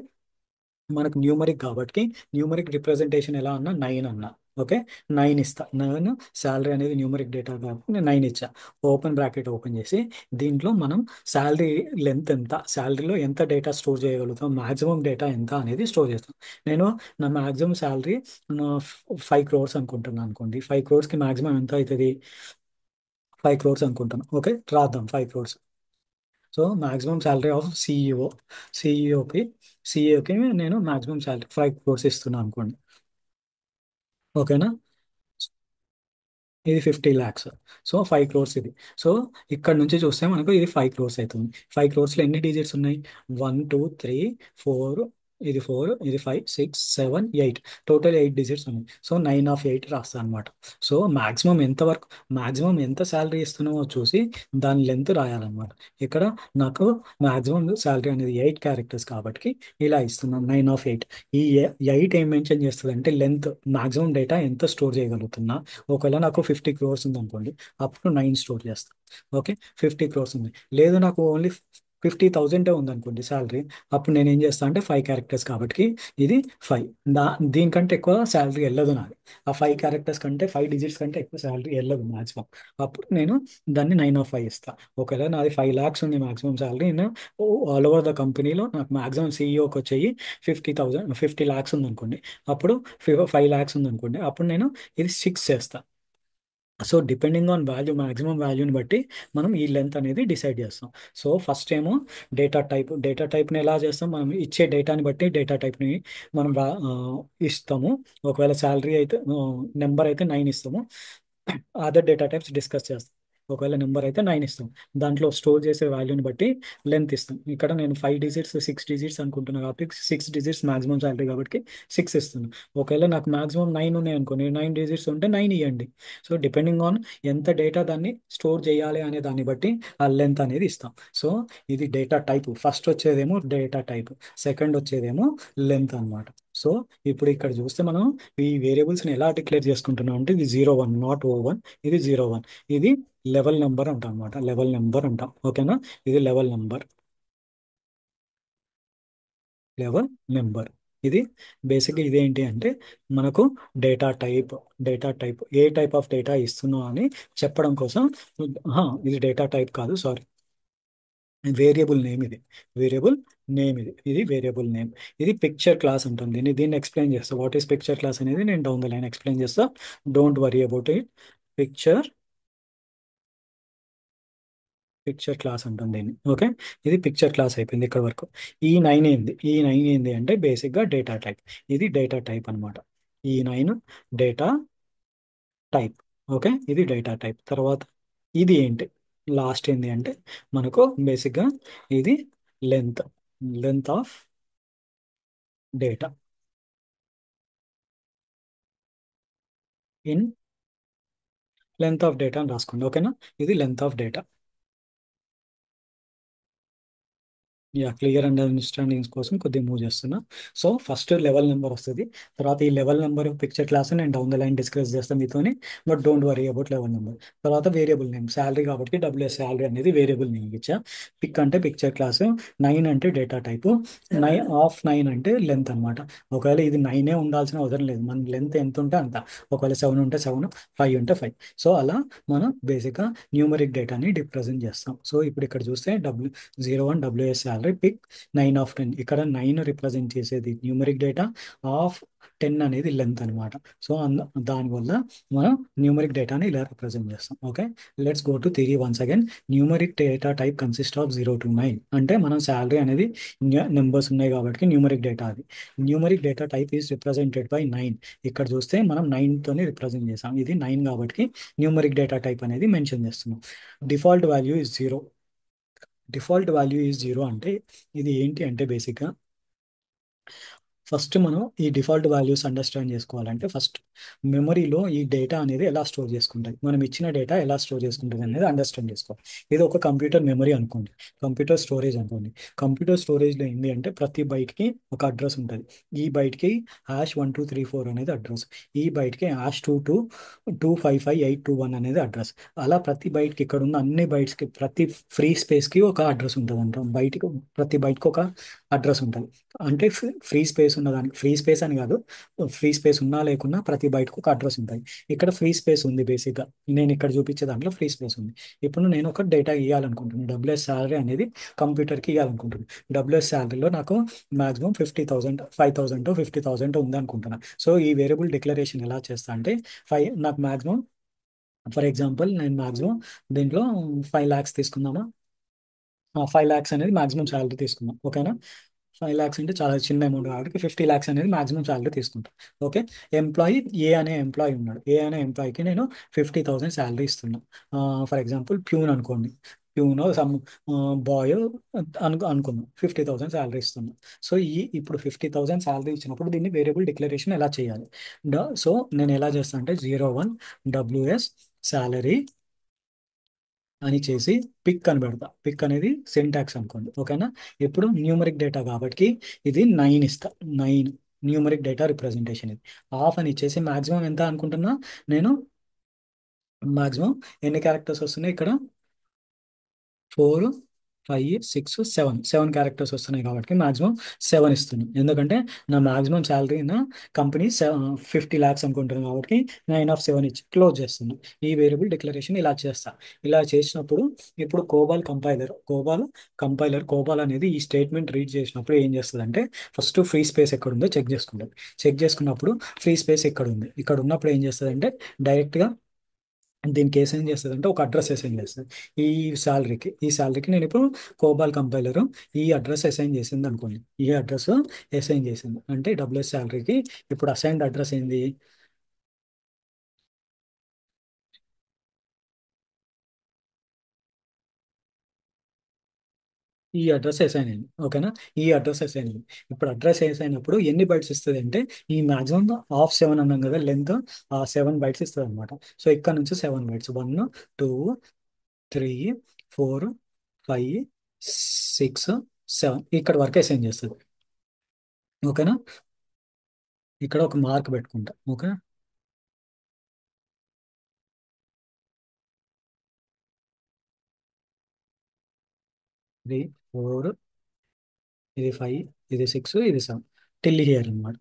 మనకు న్యూమరిక్ కాబట్టి న్యూమరిక్ రిప్రజెంటేషన్ ఎలా అన్నా 9 అన్నా. ఓకే. 9 ఇస్తా. నేను శాలరీ అనేది న్యూమరిక్ డేటా కాబట్టి నేను 9 ఇచ్చా. ఓపెన్ బ్రాకెట్ ఓపెన్ చేసి దీంట్లో మనం శాలరీ లెంత్ ఎంత, శాలరీలో ఎంత డేటా స్టోర్ చేయగలుగుతాం, మాక్సిమం డేటా ఎంత అనేది స్టోర్ చేస్తాం. నేను నా మాక్సిమం శాలరీ 5 crores అనుకుంటున్నాను అనుకోండి. 5 crores మాక్సిమం ఎంత అవుతుంది? 5 crores అనుకుంటాను. ఓకే. రాద్దాం 5 crores. So maximum salary of సిఇఓకి సిఇఓకి నేను మాక్సిమం శాలరీ 5 crores ఇస్తున్నాను అనుకోండి. ఓకేనా. ఇది 50 lakhs. సో 5 crores ఇది. సో ఇక్కడ నుంచి చూస్తే మనకు ఇది 5 crores అవుతుంది. 5 crores ఎన్ని డిజిట్స్ ఉన్నాయి? 1 2 3 4, ఇది 4, ఇది 5 6 7 8, టోటల్ 8 డిజిట్స్ ఉన్నాయి. సో 9/8 రాస్తా అనమాట. సో మాక్సిమం ఎంత శాలరీ ఇస్తున్నామో చూసి దాని లెంత్ రాయాలన్నమాట. ఇక్కడ నాకు మాక్సిమం శాలరీ అనేది 8 characters కాబట్టి ఇలా ఇస్తున్నాం 9/8. ఈ 8 ఏం మెన్షన్ చేస్తుంది అంటే లెంత్, మాక్సిమం డేటా ఎంత స్టోర్ చేయగలుగుతున్నా. ఒకవేళ నాకు 50 crores ఉంది అనుకోండి, అప్పుడు 9 స్టోర్ చేస్తాను. ఓకే. 50 crores ఉంది. లేదు నాకు ఓన్లీ 50,000 ఉంది అనుకోండి శాలరీ, అప్పుడు నేను ఏం చేస్తాను అంటే 5 characters కాబట్టి ఇది 5. దీనికంటే ఎక్కువ శాలరీ వెళ్ళదు నాది. ఆ 5 characters కంటే 5 digits కంటే ఎక్కువ శాలరీ వెళ్ళదు మాక్సిమం. అప్పుడు నేను దాన్ని 9/5 ఇస్తాను. ఒకవేళ నాది 5 lakhs ఉంది మాక్సిమం శాలరీ, నేను ఆల్ ఓవర్ ద కంపెనీలో నాకు మాక్సిమం సిఇఓకి వచ్చేయి 50 lakhs ఉంది అనుకోండి, అప్పుడు 5 lakhs ఉంది అనుకోండి, అప్పుడు నేను ఇది 6 చేస్తాను. So depending on value, maximum వాల్యూని బట్టి మనం ఈ లెంత్ అనేది డిసైడ్ చేస్తాం. సో ఫస్ట్ ఏమో డేటా టైప్ని ఎలా చేస్తాం? మనం ఇచ్చే డేటాని బట్టి డేటా టైప్ని మనం ఇస్తాము. ఒకవేళ శాలరీ అయితే నెంబర్ అయితే 9 ఇస్తాము. అదర్ డేటా టైప్స్ డిస్కస్ చేస్తాం. ఒకవేళ నెంబర్ అయితే 9 ఇస్తాం. దాంట్లో స్టోర్ చేసే వాల్యూని బట్టి లెంత్ ఇస్తాం. ఇక్కడ నేను 5 digits 6 digits అనుకుంటున్నాను కాబట్టి 6 digits మాక్సిమం శాలరీ కాబట్టి 6 ఇస్తున్నాను. ఒకవేళ నాకు మాక్సిమం 9 ఉన్నాయి అనుకోండి, 9 digits ఉంటే 9 ఇవ్వండి. సో డిపెండింగ్ ఆన్ ఎంత డేటా దాన్ని స్టోర్ చేయాలి అనే దాన్ని బట్టి ఆ లెంత్ అనేది ఇస్తాం. సో ఇది డేటా టైప్. ఫస్ట్ వచ్చేదేమో డేటా టైప్, సెకండ్ వచ్చేదేమో లెంత్ అన్నమాట. సో ఇప్పుడు ఇక్కడ చూస్తే మనం ఈ వేరియబుల్స్ని ఎలా డిక్లేర్ చేసుకుంటున్నాం అంటే ఇది 01, నాట్ O1. ఇది 01. ఇది లెవెల్ నెంబర్ అంటాం అనమాట. లెవెల్ నెంబర్ అంటాం. ఓకేనా. ఇది లెవెల్ నెంబర్. లెవెల్ నెంబర్ ఇది బేసిక్గా ఇదేంటి అంటే మనకు data type. A type of data ఇస్తున్నాం అని చెప్పడం కోసం. ఇది డేటా టైప్ కాదు, సారీ, వేరియబుల్ నేమ్ ఇది. వేరియబుల్ నేమ్ ఇది వేరియబుల్ నేమ్. ఇది పిక్చర్ క్లాస్ ఉంటుంది. దీన్ని ఎక్స్ప్లెయిన్ చేస్తా. వాట్ ఈస్ పిక్చర్ క్లాస్ అనేది నేను డౌన్ ద లైన్ ఎక్స్ప్లెయిన్ చేస్తా. Don't worry about it. Picture picture class ఉంటుంది దీన్ని. ఓకే. ఇది పిక్చర్ క్లాస్ అయిపోయింది ఇక్కడ వరకు. ఈ 9 ఏంది అంటే బేసిక్గా డేటా టైప్. ఇది డేటా టైప్ అనమాట. ఈ 9 డేటా టైప్. ఓకే. ఇది డేటా టైప్. తర్వాత ఇది ఏంటి, లాస్ట్ ఏంది అంటే మనకు బేసిక్గా ఇది length. Length of data in length of data అని రాసుకోండి. ఓకేనా. ఇది length of data. Clear and understandings కోసం కొద్దిగా మూవ్ చేస్తున్నా. సో ఫస్ట్ లెవెల్ నెంబర్ వస్తుంది. తర్వాత ఈ లెవెల్ నెంబర్ పిక్చర్ క్లాస్ నేను డౌన్ ద లైన్ డిస్కస్ చేస్తాను మీతోని. But don't worry about level number. తర్వాత వేరియబుల్ నేమ్, శాలరీ కాబట్టి WS శాలరీ అనేది వేరియబుల్ నేమ్ ఇచ్చా. పిక్ అంటే పిక్చర్ క్లాస్, 9 అంటే డేటా టైపు, 9 అంటే లెంత్ అనమాట. ఒకవేళ ఇది 9 ఉండాల్సిన అవసరం లేదు. మన లెంత్ ఎంత ఉంటే అంత. ఒకవేళ 7 ఉంటే 7, 5 ఉంటే 5. సో అలా మనం బేసిక్గా న్యూమరిక్ డేటాని రిప్రజెంట్ చేస్తాం. సో ఇప్పుడు ఇక్కడ చూస్తే 01 WS శాలరీ పిక్ 9/10. ఇక్కడ 9 రిప్రజెంట్ చేసేది న్యూమరిక్ డేటా, ఆఫ్ 10 అనేది లెంత్ అనమాట. సో దానివల్ల మనం న్యూమరిక్ డేటాని ఇలా రిప్రజెంట్ చేస్తాం. Okay. Let's go two theory once again. Numeric data type consist of 0 to 9. అంటే మనం శాలరీ అనేది నెంబర్స్ ఉన్నాయి కాబట్టి న్యూమరిక్ డేటా అది. Numeric data type is represented by 9. ఇక్కడ చూస్తే మనం 9 తోని రిప్రజెంట్ చేసాం. ఇది 9 కాబట్టి న్యూమరిక్ డేటా టైప్ అనేది మెన్షన్ చేస్తున్నాం. Default value is 0. Default value is 0 అంటే ఇది ఏంటి అంటే బేసిక్గా ఫస్ట్ మనం ఈ డిఫాల్ట్ వాల్యూస్ అండర్స్టాండ్ చేసుకోవాలంటే ఫస్ట్ మెమరీలో ఈ డేటా అనేది ఎలా స్టోర్ చేసుకుంటుంది, మనం ఇచ్చిన డేటా ఎలా స్టోర్ చేసుకుంటుంది అనేది అండర్స్టాండ్ చేసుకోవాలి. ఇది ఒక కంప్యూటర్ మెమరీ అనుకోండి, కంప్యూటర్ స్టోరేజ్ అనుకోండి. కంప్యూటర్ స్టోరేజ్లో ఏంటి అంటే ప్రతి బైట్కి ఒక అడ్రస్ ఉంటుంది. ఈ బైట్కి #1234 అనేది అడ్రస్, ఈ బైట్కి #22558821 అనేది అడ్రస్. అలా ప్రతి బైట్కి ఇక్కడ ఉన్న అన్ని బైట్స్కి ప్రతి ఫ్రీ స్పేస్కి ఒక అడ్రస్ ఉంటుంది అంట. బయటికి ప్రతి బైట్కి ఒక అడ్రస్ ఉంటుంది. అంటే ఫ్రీ స్పేస్ ఉన్నదానికి, ఫ్రీ స్పేస్ అని కాదు, ఫ్రీ స్పేస్ ఉన్నా లేకున్నా ప్రతి బయటకు ఒక అడ్రస్ ఉంటుంది. ఇక్కడ ఫ్రీ స్పేస్ ఉంది బేసిక్గా, నేను ఇక్కడ చూపించే దాంట్లో ఫ్రీ స్పేస్ ఉంది. ఇప్పుడు నేను ఒక డేటా ఇవ్వాలనుకుంటున్నాను, డబ్ల్యూఎస్ శాలరీ అనేది కంప్యూటర్కి ఇవ్వాలనుకుంటున్నాను. డబ్ల్యూఎస్ శాలరీలో నాకు మాక్సిమం 50,000, 5,000 50,000 ఉంది అనుకుంటున్నాను. సో ఈ వేరియబుల్ డిక్లరేషన్ ఎలా చేస్తా అంటే నాకు మాక్సిమం, ఫర్ ఎగ్జాంపుల్ నేను మాక్సిమం దీంట్లో 5 lakhs తీసుకుందామా, 5 lakhs అనేది మాక్సిమం శాలరీ తీసుకుందాం, ఓకేనా. 5 lakhs అంటే చాలా చిన్న అమౌంట్ కాబట్టి 50 lakhs అనేది మాక్సిమం శాలరీ తీసుకుంటాం. ఓకే. ఎంప్లాయీ ఏ అనే ఎంప్లాయీ ఉన్నాడు, ఏ అనే ఎంప్లాయీకి నేను 50,000 శాలరీ ఇస్తున్నా. ఫర్ ఎగ్జాంపుల్ ప్యూన్ అనుకోండి, ప్యూన్ సమ్ బాయ్ అనుకుందాం, 50,000 శాలరీ ఇస్తున్నాం. సో ఇప్పుడు 50,000 శాలరీ ఇచ్చినప్పుడు దీన్ని వేరియబుల్ డిక్లరేషన్ ఎలా చేయాలి. సో నేను ఎలా చేస్తాను అంటే 01 డబ్ల్యూఎస్ శాలరీ అని చేసి పిక్ అని పెడతా. పిక్ అనేది సింటాక్స్ అనుకోండి, ఓకేనా. ఇప్పుడు న్యూమరిక్ డేటా కాబట్టి ఇది 9 ఇస్తా, 9 న్యూమరిక్ డేటా రిప్రజెంటేషన్. ఇది ఆఫ్ అని ఇచ్చేసి మాక్సిమం ఎంత అనుకుంటున్నా నేను, మాక్సిమం ఎన్ని క్యారెక్టర్స్ వస్తున్నాయి ఇక్కడ, 4 5 6 7 క్యారెక్టర్స్ వస్తున్నాయి కాబట్టి మాక్సిమం 7 ఇస్తున్నాను. ఎందుకంటే నా మాక్సిమం శాలరీ నా కంపెనీ 50 lakhs అనుకుంటున్నాను కాబట్టి 9/7 ఇచ్చి క్లోజ్ చేస్తున్నాను. ఈ వేరియబుల్ డిక్లరేషన్ ఇలా చేస్తా. ఇలా చేసినప్పుడు ఇప్పుడు కోబాల్ అనేది ఈ స్టేట్మెంట్ రీడ్ చేసినప్పుడు ఏం చేస్తుంది అంటే ఫస్ట్ ఫ్రీ స్పేస్ ఎక్కడ ఉందో చెక్ చేసుకుంటుంది. చెక్ చేసుకున్నప్పుడు ఫ్రీ స్పేస్ ఎక్కడ ఉంది, ఇక్కడ ఉన్నప్పుడు ఏం చేస్తుంది అంటే డైరెక్ట్గా దీనికి ఏం చేస్తుంది అంటే ఒక అడ్రస్ అసైన్ చేస్తుంది. ఈ శాలరీకి నేను ఇప్పుడు కోబాల్ కంపైలర్ ఈ అడ్రస్ అసైన్ చేసింది అనుకోండి, ఈ అడ్రస్ అసైన్ చేసింది అంటే డబ్ల్యూఎస్ శాలరీకి ఇప్పుడు అసైన్డ్ అడ్రస్ ఏంది, ఈ అడ్రస్ అసైన్ అయింది, ఓకేనా. ఈ అడ్రస్ అసైన్ అయింది. ఇప్పుడు అడ్రస్ అసైన్ అయినప్పుడు ఎన్ని బైట్స్ ఇస్తుంది అంటే ఈ మాక్సిమం ½ 7 అన్నాం కదా లెంత్, ఆ 7 బైట్స్ ఇస్తుంది అనమాట. సో ఇక్కడ నుంచి 7 బైట్స్, 1 2 3 4 5 6 7 ఇక్కడ వరకు అసైన్ చేస్తుంది, ఓకేనా. ఇక్కడ ఒక మార్క్ పెట్టుకుంటా, ఓకే. 3 4, ఇది 5, ఇది 6, ఇది 7 టిల్ హియర్ అనమాట.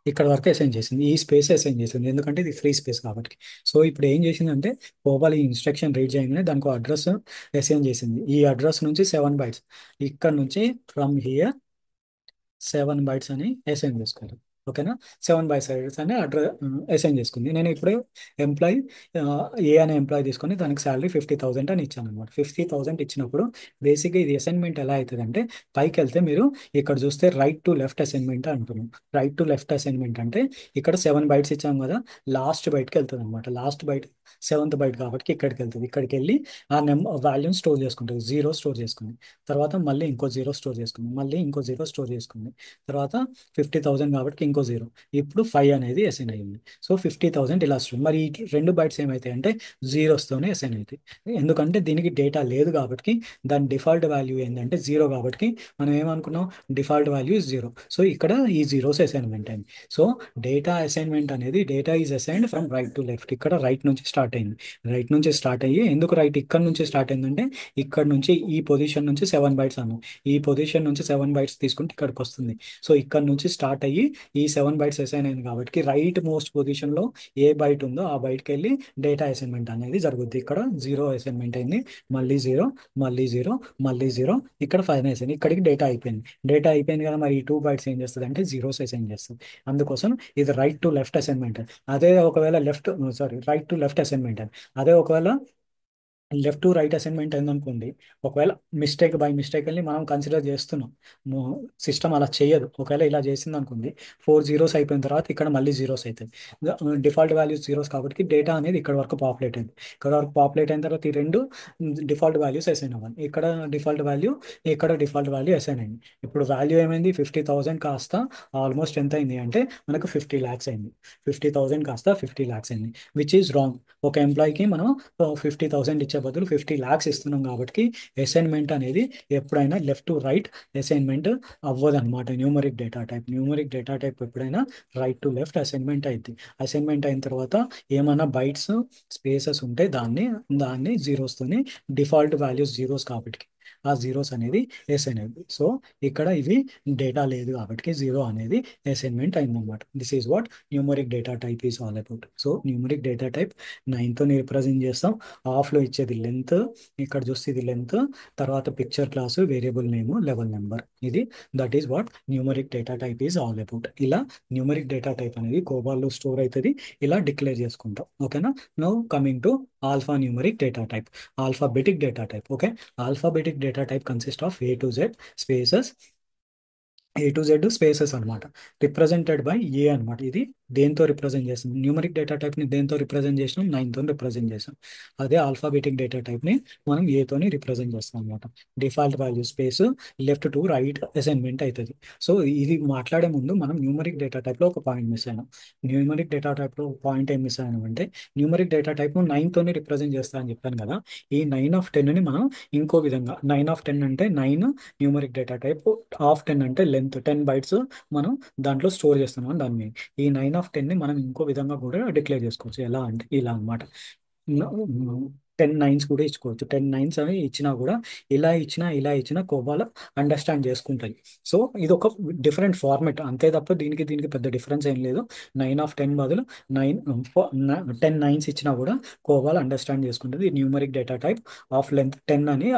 ఇక్కడ వరకు అసైన్ చేసింది, ఈ స్పేస్ అసైన్ చేసింది ఎందుకంటే ఇది ఫ్రీ స్పేస్ కాబట్టి. సో ఇప్పుడు ఏం చేసిందంటే పోవాలి ఈ ఇన్స్ట్రక్షన్ రీడ్ చేయగానే దానికి అడ్రస్ అసైన్ చేసింది. ఈ అడ్రస్ నుంచి 7 బైట్స్, ఇక్కడ నుంచి ఫ్రమ్ హియర్ 7 బైట్స్ అని అసైన్ చేసుకోవాలి, ఓకేనా. 7 బై 7 అని అసైన్ చేసుకుంది. నేను ఇప్పుడు ఎంప్లాయీ ఏ అనే ఎంప్లాయీ తీసుకొని దానికి శాలరీ 50,000 అని ఇచ్చాను అనమాట. 50,000 ఇచ్చినప్పుడు బేసిక్గా ఇది అసైన్మెంట్ ఎలా అవుతుంది అంటే పైకి వెళ్తే మీరు ఇక్కడ చూస్తే రైట్ టు లెఫ్ట్ అసైన్మెంట్ అంటున్నాం. రైట్ టు లెఫ్ట్ అసైన్మెంట్ అంటే ఇక్కడ 7 బైట్స్ ఇచ్చాం కదా, లాస్ట్ బైట్కి వెళ్తుంది అనమాట. లాస్ట్ బైట్ 7th బైట్ కాబట్టి ఇక్కడికి వెళ్తుంది. ఇక్కడికి వెళ్ళి ఆ వాల్యూని స్టోర్ చేసుకుంటుంది, 0 స్టోర్ చేసుకుంది. తర్వాత మళ్ళీ ఇంకో 0 స్టోర్ చేసుకుంది, మళ్ళీ ఇంకో 0 స్టోర్ చేసుకుంది. తర్వాత 50,000 కాబట్టి ఇంకో 0, ఇప్పుడు 5 అనేది అసైన్ అయ్యింది. సో 50,000 ఇలా వస్తుంది. మరి ఈ 2 బైట్స్ ఏమవుతాయి అంటే జీరోస్తోనే అసైన్ అవుతాయి. ఎందుకంటే దీనికి డేటా లేదు కాబట్టి దాని డిఫాల్ట్ వాల్యూ ఏంటంటే 0 కాబట్టి మనం ఏమనుకున్నాం, డిఫాల్ట్ వాల్యూ 0. సో ఇక్కడ ఈ జీరోస్ అసైన్మెంట్ అయింది. సో డేటా అసైన్మెంట్ అనేది data is assigned from right to left, ఇక్కడ రైట్ నుంచి స్టార్ట్ అయింది. రైట్ నుంచి స్టార్ట్ అయ్యి ఎందుకు రైట్ ఇక్కడ నుంచి స్టార్ట్ అయిందంటే ఇక్కడ నుంచి ఈ పొజిషన్ నుంచి 7 బైట్స్ అన్నాం, ఈ పొజిషన్ నుంచి 7 బైట్స్ తీసుకుంటే ఇక్కడికి వస్తుంది. సో ఇక్కడ నుంచి స్టార్ట్ అయ్యి ఈ 7 బైట్స్ అసైన్ అయింది కాబట్టి రైట్ మోస్ట్ పొజిషన్ లో ఏ బైట్ ఉందో ఆ బైట్కి వెళ్ళి డేటా అసైన్మెంట్ అనేది జరుగుద్ది. ఇక్కడ 0 అసైన్మెంట్ అయింది, మళ్ళీ 0, మళ్ళీ 0, మళ్ళీ 0, ఇక్కడ 5 అసైన్, ఇక్కడికి డేటా అయిపోయింది. డేటా అయిపోయింది కదా, మరి ఈ 2 బైట్స్ ఏం చేస్తుంది అంటే జీరోస్ అసైన్ చేస్తుంది. అందుకోసం ఇది రైట్ టు లెఫ్ట్ అసైన్మెంట్. అదే ఒకవేళ రైట్ టు లెఫ్ట్ అసైన్మెంట్, అదే ఒకవేళ లెఫ్ట్ టు రైట్ అసైన్మెంట్ అయిందనుకోండి, ఒకవేళ మిస్టేక్ వెళ్ళి మనం కన్సిడర్ చేస్తున్నాం, సిస్టమ్ అలా చేయదు. ఒకవేళ ఇలా చేసింది అనుకోండి, 4 zeros అయిపోయిన తర్వాత ఇక్కడ మళ్ళీ జీరోస్ అవుతాయి. డిఫాల్ట్ వాల్యూస్ జీరోస్ కాబట్టి డేటా అనేది ఇక్కడ వరకు పాపులేట్ అయింది. ఇక్కడ వరకు పాపులేట్ అయిన తర్వాత ఈ రెండు డిఫాల్ట్ వాల్యూస్ అసైన్ అవ్వాలి. ఇక్కడ డిఫాల్ట్ వాల్యూ, ఇక్కడ డిఫాల్ట్ వాల్యూ అసైన్ అయింది. ఇప్పుడు వాల్యూ ఏమైంది, 50,000 కాస్త ఆల్మోస్ట్ ఎంత అయింది అంటే మనకు 50 lakhs అయింది. 50,000 కాస్త 50 lakhs అయింది, విచ్ ఈజ్ రాంగ్. ఒక ఎంప్లాయీకి మనం 50,000 ఇచ్చే బదులు 50 lakhs ఇస్తున్నాం కాబట్టి అసైన్మెంట్ అనేది ఎప్పుడైనా లెఫ్ట్ టు రైట్ అసైన్మెంట్ అవ్వదు అనమాట. న్యూమరిక్ డేటా టైప్ ఎప్పుడైనా రైట్ టు లెఫ్ట్ అసైన్మెంట్ అయింది. అసైన్మెంట్ అయిన తర్వాత ఏమైనా బైట్స్ స్పేసెస్ ఉంటే దాన్ని జీరోస్తోని, డిఫాల్ట్ వాల్యూస్ జీరోస్ కాబట్టి ఆ జీరోస్ అనేది అసైన్ అయింది. సో ఇక్కడ ఇది డేటా లేదు కాబట్టి జీరో అనేది అసైన్మెంట్ అయిందనమాట. This is what numeric data type is all about. So numeric data type 9తో రిప్రజెంట్ చేస్తాం. ఆఫ్లో ఇచ్చేది లెంత్, ఇక్కడ చూస్తే ఇది లెంత్, తర్వాత picture clause, variable name, level number. ఇది that is what numeric data type is all about. ఇలా న్యూమరిక్ డేటా టైప్ అనేది కోబాల్లో స్టోర్ అవుతుంది. ఇలా డిక్లేర్ చేసుకుంటాం. ఓకేనా. Now coming to alpha numeric data type, alphabetic data type. Okay, alphabetic data type consist of spaces spaces అనమాట, represented by ఏ అనమాట. ఇది దేంతో రిప్రజెంట్ చేస్తాం, న్యూమరిక్ డేటా టైప్ని దేంతో రిప్రజెంట్ చేసినాం, 9తో రిప్రజెంట్ చేసాం. అదే ఆల్ఫాబెటిక్ డేటా టైప్ని మనం ఏతోని రిప్రజెంట్ చేస్తాం అనమాట. Default value space, left to right assignment అవుతుంది. సో ఇది మాట్లాడే ముందు మనం న్యూమరిక్ డేటా టైప్లో ఒక పాయింట్ మిస్ అయినాం. న్యూమరిక్ డేటా టైప్లో పాయింట్ ఏం మిస్ అయినాం అంటే, న్యూమరిక్ డేటా టైప్ను 9తోనే రిప్రజెంట్ చేస్తా అని చెప్పాను కదా. ఈ 9 of 10ని మనం ఇంకో విధంగా, 9 of 10 అంటే 9 న్యూమరిక్ డేటా టైప్, ఆఫ్ 10 అంటే లెంత్, 10 bytes మనం దాంట్లో స్టోర్ చేస్తున్నాం దాని మీద. ఈ 9 of 10ని మనం ఇంకో విధంగా కూడా డిక్లేర్ చేసుకోవచ్చు. ఎలా అంటే ఇలా అనమాట, 10 nines కూడా ఇచ్చుకోవచ్చు. 10 nines అని ఇచ్చినా కూడా, ఇలా ఇచ్చినా కోబాలో అండర్స్టాండ్ చేసుకుంటాయి. సో ఇది ఒక డిఫరెంట్ ఫార్మెట్ అంతే తప్ప దీనికి దీనికి పెద్ద డిఫరెన్స్ ఏం లేదు. 9 of 10 బదులు 10 nines ఇచ్చినా కూడా కోబాల్ అండర్స్టాండ్ చేసుకుంటుంది. ఈ numeric data type of length 10 అని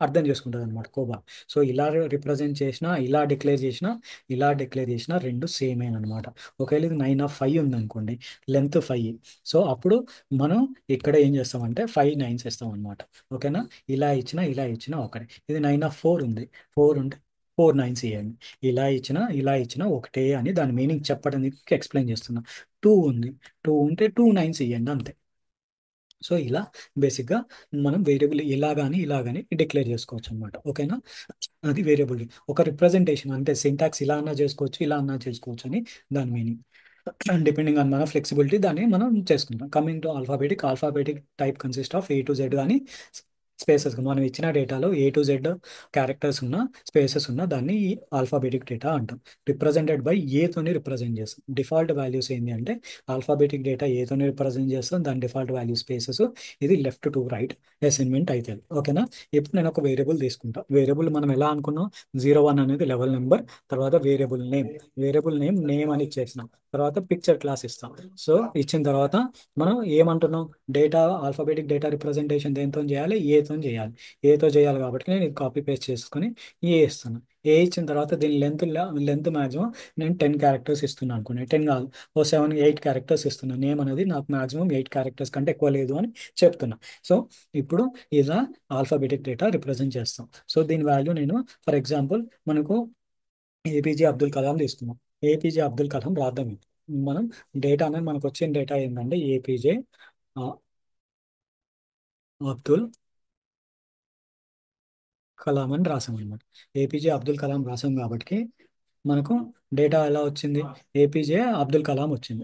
అర్థం చేసుకుంటుంది అనమాట కోబాల్. సో ఇలా రిప్రజెంట్ చేసినా, ఇలా డిక్లేర్ చేసినా రెండు సేమ్ అనమాట. ఒకవేళ ఇది 9 of 5 ఉందనుకోండి, లెంత్ 5. సో అప్పుడు మనం ఇక్కడ ఏం చేస్తామంటే 5 nines ఇస్తాం అనమాట. ఓకేనా. ఇలా ఇచ్చినా ఒకటే. ఇది 9 of 4 ఉంది, 4 ఉంటే 4 nines ఇవ్వండి. ఇలా ఇచ్చినా ఒకటే అని దాని మీనింగ్ చెప్పడానికి ఎక్స్ప్లెయిన్ చేస్తున్నా. 2 ఉంది, 2 ఉంటే 2 nines ఇవ్వండి అంతే. సో ఇలా బేసిక్గా మనం వేరియబుల్ ఇలా కానీ డిక్లేర్ చేసుకోవచ్చు అనమాట. ఓకేనా. అది వేరియబుల్ ఒక రిప్రజెంటేషన్, అంటే సింటాక్స్ ఇలా అన్నా చేసుకోవచ్చు, ఇలా అన్నా చేసుకోవచ్చు అని దాని మీనింగ్. డిపెండింగ్ ఆన్ మన ఫ్లెక్సిబిలిటీ దాన్ని మనం చేసుకుంటాం. Coming to alphabetic type consist of A to Z కానీ స్పేసెస్. మనం ఇచ్చిన డేటాలో A to Z క్యారెక్టర్స్ ఉన్న, స్పేసెస్ ఉన్న దాన్ని ఈ ఆల్ఫాబెటిక్ డేటా అంటాం. రిప్రజెంటెడ్ బై ఏతోని రిప్రజెంట్ చేస్తాం. డిఫాల్ట్ వాల్యూస్ ఏంటి అంటే, ఆల్ఫాబెటిక్ డేటా ఏతోని రిప్రజెంట్ చేస్తాం, దాని డిఫాల్ట్ వాల్యూ స్పేసెస్. ఇది లెఫ్ట్ టు రైట్ అసైన్మెంట్ అవుతుంది. ఓకేనా. ఇప్పుడు నేను ఒక వేరియబుల్ తీసుకుంటా. వేరియబుల్ మనం ఎలా అనుకున్నాం, 01 అనేది లెవెల్ నెంబర్, తర్వాత వేరియబుల్ నేమ్ అని ఇచ్చేసినాం, తర్వాత పిక్చర్ క్లాస్ ఇస్తాం. సో ఇచ్చిన తర్వాత మనం ఏమంటున్నాం, డేటా ఆల్ఫాబెటిక్ డేటా రిప్రజెంటేషన్ దేంతో చేయాలి, ఏతో చేయాలి కాబట్టి నేను ఇది కాపీ పేస్ట్ చేసుకొని ఇస్తాను. ఇచ్చిన తర్వాత దీని లెంత్ మాక్సిమం నేను 10 characters ఇస్తున్నాను అనుకోండి, 10 కాదు, 7 8 characters ఇస్తున్నాను. నేమ్ అనేది నాకు మాక్సిమం 8 characters కంటే ఎక్కువ లేదు అని చెప్తున్నా. సో ఇప్పుడు ఇలా ఆల్ఫాబెటిక్ డేటా రిప్రజెంట్ చేస్తాం. సో దీని వాల్యూ నేను, ఫర్ ఎగ్జాంపుల్ మనకు ఏపీజే అబ్దుల్ కలాం తీసుకున్నాం. ఏపీజే అబ్దుల్ కలాం రాద్దాం. మనం డేటా అనేది మనకు వచ్చిన డేటా ఏంటంటే ఏపీజే అబ్దుల్ కలాం అని రాసాం అనమాట. ఏపీజే అబ్దుల్ కలాం రాసాం కాబట్టి మనకు డేటా ఎలా వచ్చింది, ఏపీజే అబ్దుల్ కలాం వచ్చింది.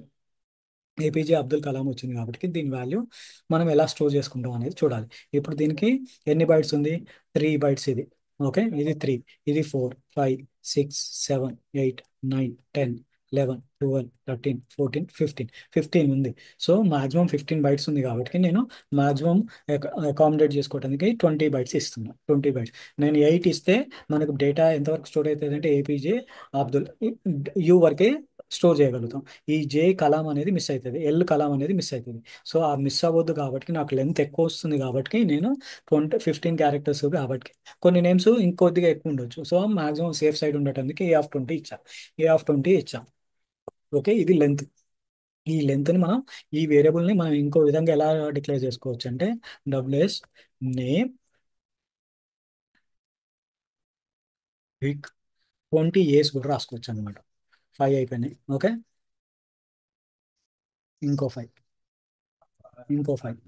కాబట్టి దీని వాల్యూ మనం ఎలా స్టోర్ చేసుకుంటాం అనేది చూడాలి. ఇప్పుడు దీనికి ఎన్ని బైట్స్ ఉంది, 3 bytes ఇది. ఓకే, ఇది 3, ఇది 4 5 6 7 8 9 10 11 12 13 14 15 ఉంది. సో మాక్సిమం 15 bytes ఉంది కాబట్టి నేను మాక్సిమం అకామిడేట్ చేసుకోవడానికి 20 bytes ఇస్తున్నా. 20 bytes. నేను 8 ఇస్తే మనకు డేటా ఎంతవరకు స్టోర్ అవుతుంది అంటే, ఏపీజే అబ్దుల్ యూ వరకే స్టోర్ చేయగలుగుతాం. ఈ జే కలాం అనేది మిస్ అవుతుంది, ఎల్ కలాం అనేది మిస్ అవుతుంది. సో ఆ మిస్ అవ్వద్దు కాబట్టి నాకు లెంత్ ఎక్కువ వస్తుంది కాబట్టి నేను 15 characters కాబట్టి, కొన్ని నేమ్స్ ఇంకొద్దిగా ఎక్కువ ఉండొచ్చు. సో మాక్సిమం సేఫ్ సైడ్ ఉండటానికి A of 20 ఇచ్చా. ఓకే, ఇది లెంత్. ఈ లెంత్ని మనం ఈ వేరియబుల్ని మనం ఇంకో విధంగా ఎలా డిక్లేర్ చేసుకోవచ్చు అంటే డబ్ల్యూఎస్ నేమ్ విక్ 20 years కూడా రాసుకోవచ్చు అనమాట. 5 అయిపోయినాయి. ఓకే, ఇంకో 5, ఇంకో 5,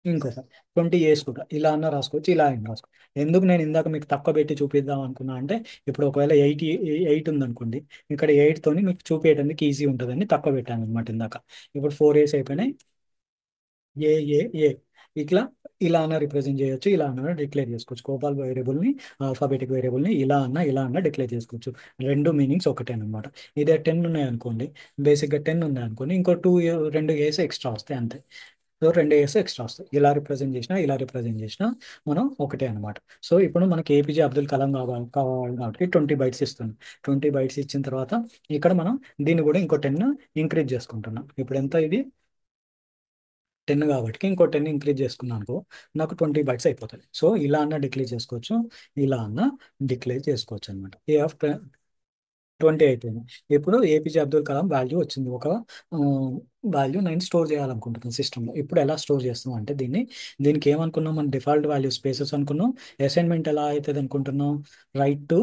ఇంకో 5, 20 years కూడా ఇలా అన్న రాసుకోవచ్చు, ఇలా అయినా రాసుకోవచ్చు. ఎందుకు నేను ఇందాక మీకు తక్కువ పెట్టి చూపిద్దాం అనుకున్నా అంటే ఇప్పుడు ఒకవేళ 8 ఉందనుకోండి, ఇక్కడ 8తోని మీకు చూపించడానికి ఈజీ ఉంటుందని తక్కువ పెట్టాను అనమాట ఇందాక. ఇప్పుడు 4 years అయిపోయినాయి. ఏ ఏ ఏ ఇట్లా ఇలా అన్న రిప్రజెంట్ చేయొచ్చు, ఇలా అన్న డిక్లేర్ చేసుకోవచ్చు. కోపాల్ వేరియబుల్ని, ఆల్ఫాబెటిక్ వేరియబుల్ని ఇలా అన్న డిక్లేర్ చేసుకోవచ్చు. రెండు మీనింగ్స్ ఒకటే అనమాట. ఇదే 10 ఉన్నాయి అనుకోండి, బేసిక్గా 10 ఉన్నాయి అనుకోండి, ఇంకో 2 years ఎక్స్ట్రా వస్తాయి అంతే. సో 2 years ఎక్స్ట్రా వస్తాయి. ఇలా రిప్రజెంట్ చేసినా, ఇలా రిప్రజెంట్ చేసినా మనం ఒకటే అనమాట. సో ఇప్పుడు మనకి ఏపీజే అబ్దుల్ కలాం కావాలి కాబట్టి 20 bytes ఇస్తుంది. 20 bytes ఇచ్చిన తర్వాత ఇక్కడ మనం దీన్ని కూడా ఇంకో 10 ఇంక్రీజ్ చేసుకుంటున్నాం. ఇప్పుడు ఎంత ఇది 10 కాబట్టి ఇంకో 10 ఇంక్రీజ్ చేసుకున్నాను అనుకో, నాకు 20 bytes అయిపోతుంది. సో ఇలా అన్న డిక్లేర్ చేసుకోవచ్చు, ఇలా అన్న డిక్లేర్ చేసుకోవచ్చు అనమాట. ఏ ఆఫ్ 20 అయిపోయింది. ఇప్పుడు ఏపీజే అబ్దుల్ కలాం వాల్యూ వచ్చింది. ఒక వాల్యూ నేను స్టోర్ చేయాలనుకుంటున్నాను సిస్టంలో. ఇప్పుడు ఎలా స్టోర్ చేస్తాం అంటే దీనికి ఏమనుకున్నాం, మనం డిఫాల్ట్ వాల్యూ స్పేసెస్ అనుకున్నాం. అసైన్మెంట్ ఎలా అవుతుంది అనుకుంటున్నాం, రైట్ టు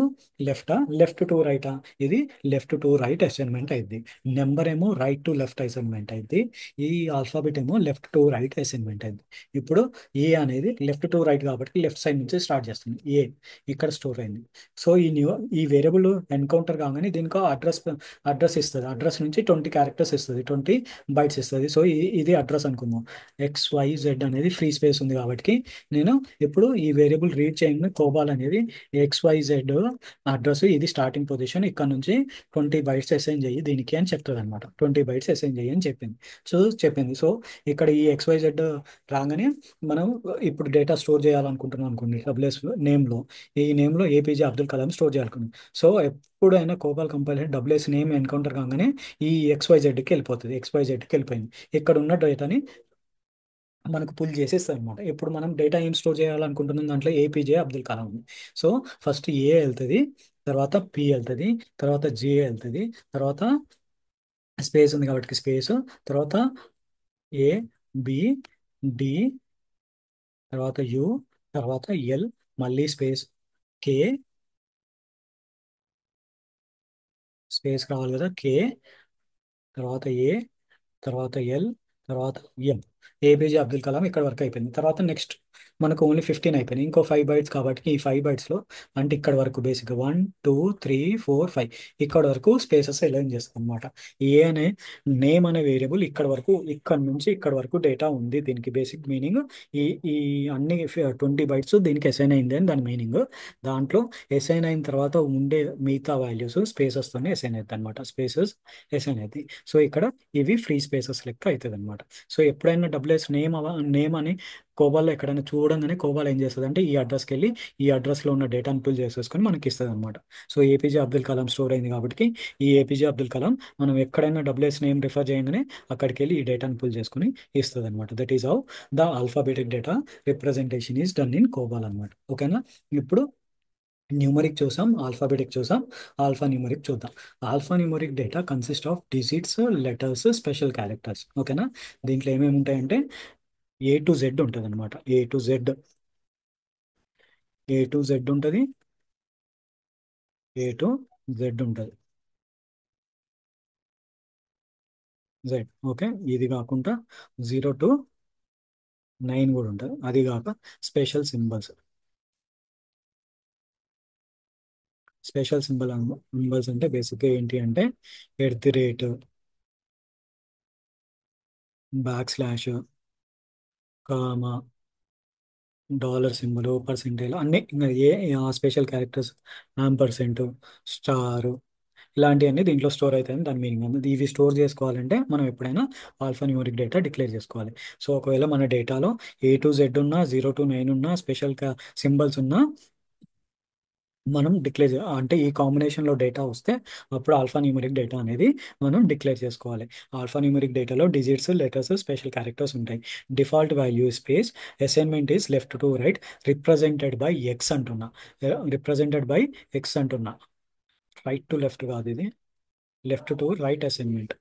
లెఫ్టా, లెఫ్ట్ టు రైటా? ఇది లెఫ్ట్ టు రైట్ అసైన్మెంట్ అయింది. నెంబర్ ఏమో రైట్ టు లెఫ్ట్ అసైన్మెంట్ అయింది. ఈ ఆల్ఫాబెట్ ఏమో లెఫ్ట్ టు రైట్ అసైన్మెంట్ అయింది. ఇప్పుడు ఏ అనేది లెఫ్ట్ టు రైట్ కాబట్టి లెఫ్ట్ సైడ్ నుంచి స్టార్ట్ చేస్తుంది. ఏ ఇక్కడ స్టోర్ అయింది. సో ఈ వేరియబుల్ ఎన్కౌంటర్ కాగానే దీనికి అడ్రస్ ఇస్తుంది. అడ్రస్ నుంచి 20 characters ఇస్తుంది, 20 bytes ఇస్తుంది. సో ఇది అడ్రస్ అనుకుందాం. XYZ అనేది ఫ్రీ స్పేస్ ఉంది కాబట్టి నేను ఇప్పుడు ఈ వేరియబుల్ రీడ్ చేయగానే కోబాల్ అనేది XYZ అడ్రస్, ఇది స్టార్టింగ్ పొజిషన్, ఇక్కడ నుంచి 20 bytes అసైన్ చెయ్యి దీనికి అని చెప్తుంది అనమాట. 20 bytes అసైన్ చెయ్యి అని చెప్పింది. సో ఇక్కడ ఈ XYZ రాగానే మనం ఇప్పుడు డేటా స్టోర్ చేయాలనుకుంటున్నాం అనుకోండి, డబ్ల్యూఎస్ నేమ్లో, ఈ నేమ్లో ఏపీజే అబ్దుల్ కలాం స్టోర్ చేయాలనుకున్నాం. సో ఎప్పుడైనా COBOL compiler WS name encounter కాగానే ఈ XYZకి వెళ్ళిపోతుంది. XYZకి వెళ్ళిపోయింది. ఇక్కడ ఉన్న డేటాని మనకు పుల్ చేసేస్తుంది అనమాట. ఇప్పుడు మనం డేటా ఏం స్టోర్ చేయాలనుకుంటున్నాం, దాంట్లో ఏపీజే అబ్దుల్ కలాం ఉంది. సో ఫస్ట్ ఏ వెళ్తుంది, తర్వాత పి వెళ్తుంది, తర్వాత జే వెళ్తుంది, తర్వాత స్పేస్ ఉంది కాబట్టి స్పేస్, తర్వాత ఏ, బి, డి, తర్వాత యు, తర్వాత ఎల్, మళ్ళీ స్పేస్, కే, స్పేస్ కావాలి కదా, కే, తర్వాత ఏ, తర్వాత ఎల్, తర్వాత ఎం. ఏపీజే అబ్దుల్ కలాం ఇక్కడ వరకు అయిపోయింది. తర్వాత నెక్స్ట్ మనకు ఓన్లీ 15 అయిపోయినాయి. ఇంకో 5 bytes కాబట్టి ఈ 5 bytesలో అంటే ఇక్కడ వరకు బేసిక్గా 1 2 3 4 5 ఇక్కడ వరకు స్పేసెస్ అలైన్ చేస్తాం అనమాట. ఏ అనే నేమ్ అనే వేరియబుల్ ఇక్కడ వరకు, ఇక్కడ నుంచి ఇక్కడ వరకు డేటా ఉంది. దీనికి బేసిక్ మీనింగ్ ఈ ఈ అన్ని 20 bytes దీనికి అసైన్ అయింది అని దాని మీనింగ్. దాంట్లో అసైన్ అయిన తర్వాత ఉండే మిగతా వాల్యూస్ స్పేసెస్తోనే అసైన్ అవుతాయి అనమాట. స్పేసెస్ అసైన్ అవుతాయి. సో ఇక్కడ ఇవి ఫ్రీ స్పేసెస్ లెక్క అవుతుంది అనమాట. సో ఎప్పుడైనా డబ్ల్యూఎస్ నేమ్ అని కోబాల్లో ఎక్కడైనా చూడంగానే కోబాల్ ఏం చేస్తుంది అంటే ఈ అడ్రస్కి వెళ్ళి ఈ అడ్రస్లో ఉన్న డేటాను పుల్ చేసేసుకొని మనకి ఇస్తుంది అనమాట. So APJ Abdul Kalam store అయింది కాబట్టి ఈ ఏపీజే అబ్దుల్ కలాం మనం ఎక్కడైనా డబ్ల్యూఎస్ నేమ్ రిఫర్ చేయగానే అక్కడికి వెళ్ళి ఈ డేటాను పుల్ చేసుకుని ఇస్తుంది అనమాట. That is how the alphabetic data representation is done in కోబాల్ అనమాట. ఓకేనా? ఇప్పుడు న్యూమరిక్ చూసాం, ఆల్ఫాబెటిక్ చూసాం, ఆల్ఫా న్యూమరిక్ చూద్దాం. Alpha numeric data consist of digits, letters, special characters. ఓకేనా? దీంట్లో ఏమేమి ఉంటాయంటే A to Z ఉంటుంది అనమాట. ఏ టు జెడ్ ఉంటుంది, A to Z ఉంటుంది, జెడ్. ఓకే, ఇది కాకుండా 0 to 9 కూడా ఉంటుంది. అది కాక స్పెషల్ సింబల్స్, సింబల్స్ అంటే బేసిక్గా ఏంటి అంటే @ back slash, comma, dollar symbol, percentage, అన్ని ఇంకా స్పెషల్ క్యారెక్టర్స్, యాంపర్సెంట్, స్టార్, ఇలాంటివన్నీ దీంట్లో స్టోర్ అవుతాయని దాని మీనింగ్ ఉంది. ఇవి స్టోర్ చేసుకోవాలంటే మనం ఎప్పుడైనా ఆల్ఫా న్యూమరిక్ డేటా డిక్లేర్ చేసుకోవాలి. సో ఒకవేళ మన డేటాలో A to Z ఉన్నా, 0 to 9 ఉన్నా, స్పెషల్ సింబల్స్ ఉన్నా మనం డిక్లేర్ అంటే ఈ కాంబినేషన్లో డేటా వస్తే అప్పుడు ఆల్ఫా న్యూమరిక్ డేటా అనేది మనం డిక్లేర్ చేసుకోవాలి. ఆల్ఫా న్యూమరిక్ డేటాలో డిజిట్స్, లెటర్స్, స్పెషల్ క్యారెక్టర్స్ ఉంటాయి. Default value space, assignment is left to right, represented by X అంటున్నా, రిప్రజెంటెడ్ బై ఎక్స్ అంటున్నా, రైట్ టు లెఫ్ట్ కాదు, ఇది left to right assignment.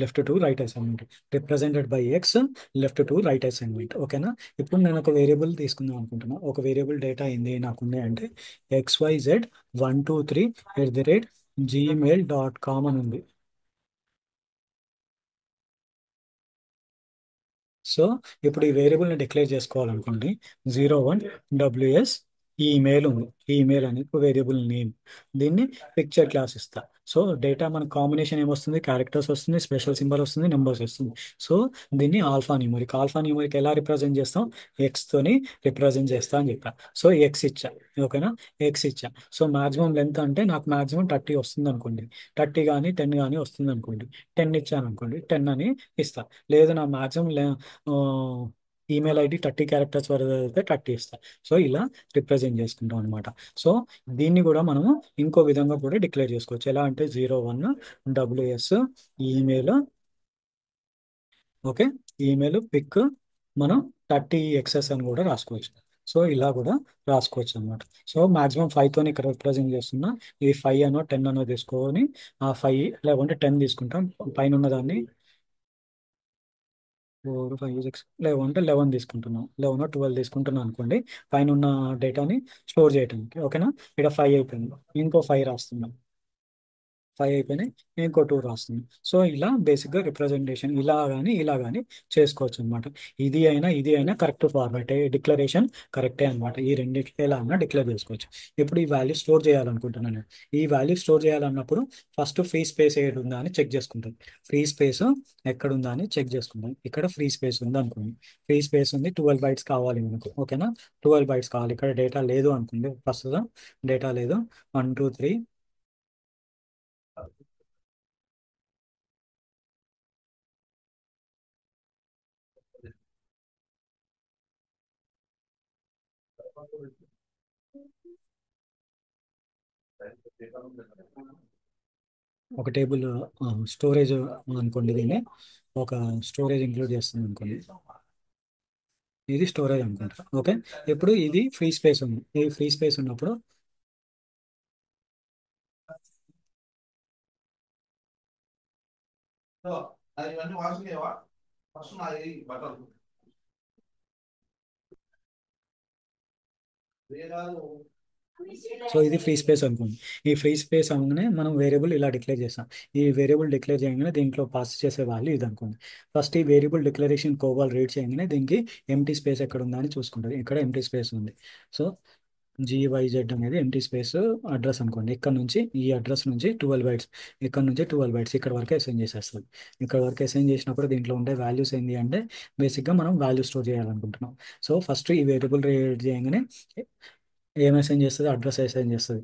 Left to right assignment represented by X, left to right assignment. ఓకేనా? ఇప్పుడు నేను ఒక variable తీసుకుందాం అనుకుంటున్నా. ఒక వేరియబుల్ డేటా ఏంది నాకు ఉన్నాయి అంటే xyz123@gmail.com అని ఉంది. సో ఇప్పుడు ఈ వేరియబుల్ని డిక్లేర్ చేసుకోవాలనుకోండి, 01 WS ఈమెయిల్ ఉంది. ఈమెయిల్ అనేది ఒక వేరియబుల్ నేమ్. దీన్ని పిక్చర్ క్లాస్ ఇస్తా. సో డేటా మన కాంబినేషన్ ఏమొస్తుంది, క్యారెక్టర్స్ వస్తుంది, స్పెషల్ సింబల్ వస్తుంది, నెంబర్స్ వస్తుంది. సో దీన్ని ఆల్ఫా న్యూమరిక్. ఆల్ఫా న్యూమరిక్ ఎలా రిప్రజెంట్ చేస్తాం? ఎక్స్ తోని రిప్రజెంట్ చేస్తా అని చెప్పా. సో ఎక్స్ ఇచ్చా. ఓకేనా? ఎక్స్ ఇచ్చా. సో మాక్సిమం లెంత్ అంటే నాకు మాక్సిమం 30 వస్తుంది అనుకోండి. 30 కానీ 10 కానీ వస్తుంది అనుకోండి. 10 ఇచ్చాను అనుకోండి, 10 అని ఇస్తా. లేదు నా మాక్సిమం ఈమెయిల్ ఐడి 30 క్యారెక్టర్స్ వరకు అయితే 30 ఇస్తా. సో ఇలా రిప్రజెంట్ చేసుకుంటాం అనమాట. సో దీన్ని కూడా మనము ఇంకో విధంగా కూడా డిక్లేర్ చేసుకోవచ్చు. ఎలా అంటే 01 WS email, okay, email pic మనం 30 XS అని కూడా రాసుకోవచ్చు. సో ఇలా కూడా రాసుకోవచ్చు అనమాట. సో మాక్సిమం 5తో ఇక్కడ రిప్రజెంట్ చేస్తున్నా. ఇది 5 అనో 10 అనో తీసుకొని ఆ 5 లేకుంటే 10 తీసుకుంటాం. పైన ఉన్న దాన్ని 4 5 6 లేవంటే 11 తీసుకుంటున్నాం. 11 12 తీసుకుంటున్నాం అనుకోండి, పైన ఉన్న డేటాని స్టోర్ చేయడానికి. ఓకేనా? ఇక్కడ 5 అయిపోయింది, ఇంకో 5 రాస్తున్నాం. 5 అయిపోయినాయి, ఇంకో 2 రాస్తుంది. సో ఇలా బేసిక్గా రిప్రజెంటేషన్ ఇలా కానీ చేసుకోవచ్చు అనమాట. ఇది అయినా కరెక్ట్ ఫార్మాట్, డిక్లరేషన్ కరెక్టే అనమాట. ఈ రెండింటికి ఎలా అన్నా డిక్లేర్ చేసుకోవచ్చు. ఇప్పుడు ఈ వాల్యూ స్టోర్ చేయాలనుకుంటున్నాను నేను. ఈ వాల్యూ స్టోర్ చేయాలన్నప్పుడు ఫస్ట్ ఫ్రీ స్పేస్ ఏడు ఉందా అని చెక్ చేసుకుంటాం. ఫ్రీ స్పేస్ ఎక్కడ ఉందా అని చెక్ చేసుకుంటాం. ఇక్కడ ఫ్రీ స్పేస్ ఉంది అనుకోండి. ఫ్రీ స్పేస్ ఉంది, 12 బైట్స్ కావాలి మనకు. ఓకేనా? 12 బైట్స్ కావాలి. ఇక్కడ డేటా లేదు అనుకోండి, ప్రస్తుతం డేటా లేదు. 1 2 3 ఒక టేబుల్ స్టోరేజ్ అనుకోండి. దీన్ని ఒక స్టోరేజ్ ఇంక్లూడ్ చేస్తుంది అనుకోండి. ఇది స్టోరేజ్ అనుకుంటా. ఓకే, ఇప్పుడు ఇది ఫ్రీ స్పేస్ ఉంది. ఈ ఫ్రీ స్పేస్ ఉన్నప్పుడు సో ఇది ఫ్రీ స్పేస్ అనుకోండి. ఈ ఫ్రీ స్పేస్ అనగానే మనం వేరియబుల్ ఇలా డిక్లేర్ చేస్తాం. ఈ వేరియబుల్ డిక్లేర్ చేయగానే దీంట్లో పాస్ చేసే వాల్యూ ఇది అనుకోండి. ఫస్ట్ ఈ వేరియబుల్ డిక్లరేషన్ కోబాల్ రీడ్ చేయగానే దీనికి ఎంటీ స్పేస్ ఎక్కడ ఉందా అని చూసుకుంటుంది. ఇక్కడ ఎంటీ స్పేస్ ఉంది. సో GYZ అనేది ఎంటీ స్పేస్ అడ్రస్ అనుకోండి. ఇక్కడ నుంచి ఈ అడ్రస్ నుంచి 12 బైట్స్, ఇక్కడ నుంచి 12 బైట్స్ ఇక్కడ వరకు అసైన్ చేసేస్తుంది. ఇక్కడ వరకు అసైన్ చేసినప్పుడు దీంట్లో ఉండే వాల్యూస్ ఏంటి అంటే బేసిక్గా మనం వాల్యూ స్టోర్ చేయాలనుకుంటున్నాం. సో ఫస్ట్ ఈ వేరియబుల్ రీడ్ చేయగానే ఏం అసైన్ చేస్తుంది? అడ్రస్ అసైన్ చేస్తుంది.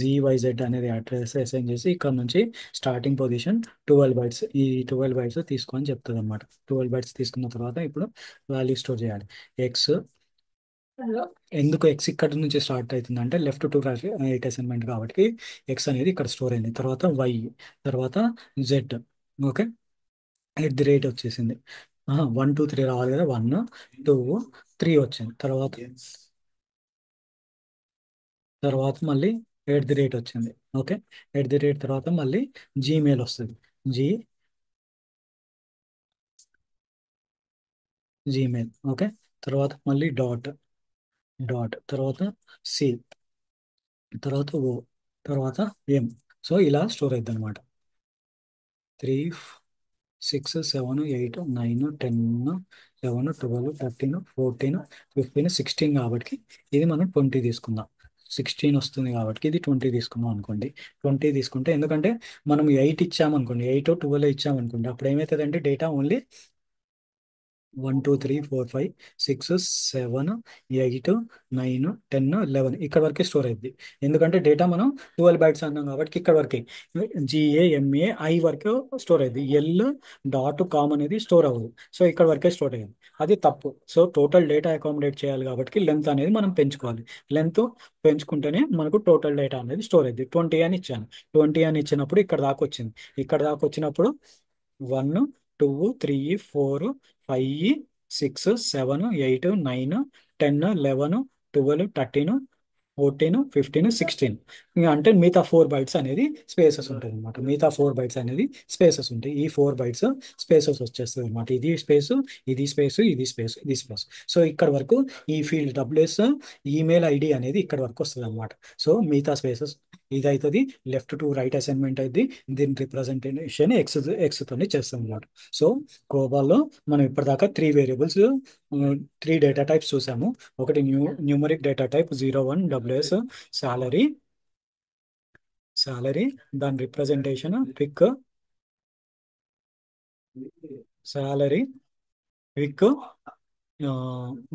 GYZ అనేది అడ్రస్ అసైన్ చేసి ఇక్కడ నుంచి స్టార్టింగ్ పొజిషన్ 12 బైట్స్, ఈ 12 బైట్స్ తీసుకొని చెప్తుంది అనమాట. 12 బైట్స్ తీసుకున్న తర్వాత ఇప్పుడు వాల్యూ స్టోర్ చేయాలి. ఎక్స్, ఎందుకు ఎక్స్ ఇక్కడ నుంచి స్టార్ట్ అవుతుంది అంటే లెఫ్ట్ టు రైట్ అసైన్మెంట్ కాబట్టి ఎక్స్ అనేది ఇక్కడ స్టోర్ అయింది. తర్వాత వై, తర్వాత జెడ్. ఓకే, @ వచ్చేసింది. 1 2 3 రావాలి కదా, 1 2 3 వచ్చింది. తర్వాత మళ్ళీ @ వచ్చింది. ఓకే, తర్వాత మళ్ళీ జీమెయిల్ వస్తుంది. G Gmail. ఓకే, తర్వాత మళ్ళీ తర్వాత సి, తర్వాత ఓ, తర్వాత ఎం. సో ఇలా స్టోర్ అవుతుంది అనమాట. 3 6 7 8 9 10 11 12 13 14 15 16 కాబట్టి ఇది మనం 20 తీసుకుందాం. 16 వస్తుంది కాబట్టి ఇది 20 తీసుకుందాం అనుకోండి. 20 తీసుకుంటే, ఎందుకంటే మనం 8 ఇచ్చామనుకోండి, 8 12 ఇచ్చామనుకోండి, అప్పుడు ఏమవుతుందంటే డేటా ఓన్లీ 1 2 3 4 5 6 7 8 9 10 11 ఇక్కడ వరకే స్టోర్ అయింది. ఎందుకంటే డేటా మనం 12 బైట్స్ అన్నాం కాబట్టి ఇక్కడ వరకే. GAMAI వరకు స్టోర్ అయింది. L.com అనేది స్టోర్ అవ్వదు. సో ఇక్కడ వరకే స్టోర్ అయ్యింది. అది తప్పు. సో టోటల్ డేటా అకామిడేట్ చేయాలి కాబట్టి లెంత్ అనేది మనం పెంచుకోవాలి. లెంత్ పెంచుకుంటేనే మనకు టోటల్ డేటా అనేది స్టోర్ అయింది. 20 అని ఇచ్చాను. 20 అని ఇచ్చినప్పుడు ఇక్కడ దాకా వచ్చింది. ఇక్కడ దాకా వచ్చినప్పుడు 1 2 3 4 5 6 7 8 9 10 11 12 13 14 15 16 ఇంకా అంటే మిగతా 4 బైట్స్ అనేది స్పేసెస్ ఉంటాయి అనమాట. మిగతా 4 బైట్స్ అనేది స్పేసెస్ ఉంటాయి. ఈ 4 బైట్స్ స్పేసెస్ వచ్చేస్తుంది అనమాట. ఇది స్పేస్, ఇది స్పేస్, ఇది స్పేస్, ఇది స్పేస్. సో ఇక్కడ వరకు ఈ ఫీల్డ్ డబ్ల్యూఎస్ ఈమెయిల్ ఐడి అనేది ఇక్కడ వరకు వస్తుంది అనమాట. సో మిగతా స్పేసెస్ ఇది అవుతుంది. లెఫ్ట్ టు రైట్ అసైన్మెంట్ అయితే దీని రిప్రజెంటేషన్ ఎక్స్ తోనే చేస్తాం అనమాట. సో కోబాల్లో మనం ఇప్పటిదాకా 3 వేరియబుల్స్, 3 డేటా టైప్స్ చూసాము. ఒకటి numeric data type 01 WS salary, salary దాని రిప్రజెంటేషన్ క్విక్ సాలరీ క్విక్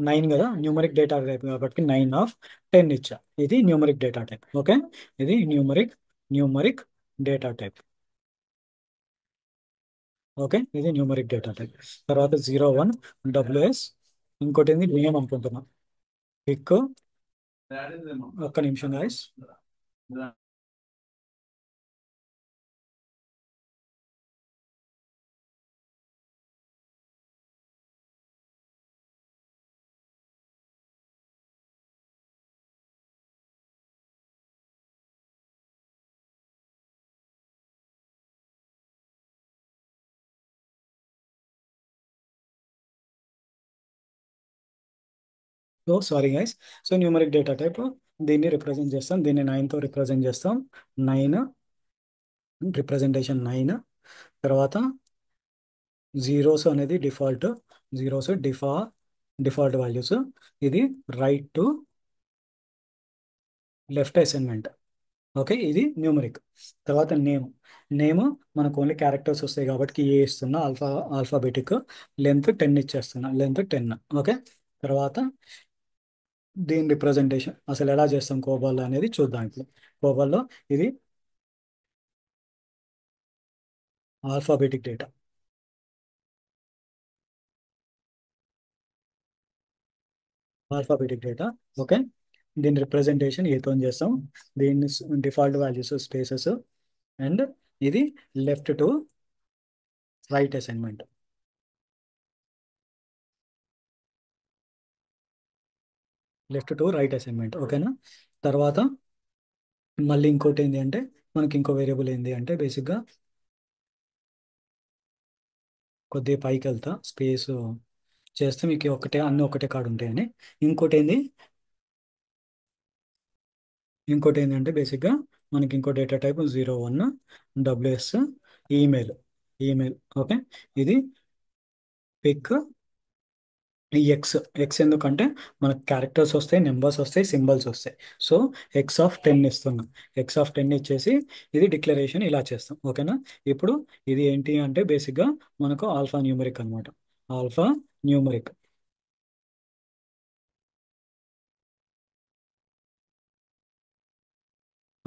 9 కదా న్యూమరిక్ డేటా టైప్ కాబట్టి 9/10 ఇచ్చా. ఇది న్యూమరిక్ డేటా టైప్. ఓకే, ఇది న్యూమరిక్ డేటా టైప్. ఓకే, ఇది న్యూమరిక్ డేటా టైప్. తర్వాత 01 డబ్ల్యూఎస్, ఇంకోటి ఏంది నేమ్ అనుకుంటున్నా, క్విక్. ఒక్క నిమిషం guys. So sorry guys. So numeric data type దీన్ని రిప్రజెంట్ చేస్తాం. దీన్ని 9తో రిప్రజెంట్ చేస్తాం. 9 రిప్రజెంటేషన్ 9. తర్వాత జీరోస్ అనేది డిఫాల్ట్, జీరోస్ డిఫాల్ట్ వాల్యూస్. ఇది right to left assignment. Okay, ఇది న్యూమరిక్. తర్వాత నేమ్ మనకు ఓన్లీ క్యారెక్టర్స్ వస్తాయి కాబట్టి ఏ ఇస్తున్నా ఆల్ఫాబెటిక్. లెంత్ 10 ఇచ్చేస్తున్నా, లెంత్ 10. ఓకే, తర్వాత దీని రిప్రజెంటేషన్ అసలు ఎలా చేస్తాం కోబాల్ అనేది చూద్దాం ఇప్పుడు. కోబాల్లో ఇది alphabetic data, alphabetic data. Okay, దీని రిప్రజెంటేషన్ ఏతో చేస్తాం. దీన్ని డిఫాల్ట్ వాల్యూస్ స్పేసెస్, అండ్ ఇది left to right assignment. Left to right assignment. ఓకేనా. తర్వాత మళ్ళీ ఇంకోటి ఏంటి అంటే మనకి ఇంకో వేరియబుల్ ఏంటి అంటే బేసిక్గా కొద్దిగా పైకి వెళ్తా స్పేస్ చేస్తే మీకు ఒకటే అన్ని ఒకటే కాడు ఉంటాయని. ఇంకోటి ఏంది ఇంకోటి ఏంటంటే బేసిక్గా మనకి ఇంకో data type 01 WS email, email. Okay, ఇది పిక్ ఈ ఎక్స్ ఎందుకంటే మనకు క్యారెక్టర్స్ వస్తాయి, నెంబర్స్ వస్తాయి, సింబల్స్ వస్తాయి. సో x(10) ఇస్తున్నాం. x(10) ఇచ్చేసి ఇది డిక్లరేషన్ ఇలా చేస్తాం. ఓకేనా. ఇప్పుడు ఇది ఏంటి అంటే బేసిక్గా మనకు ఆల్ఫా న్యూమరిక్ అనమాట. Alpha numeric,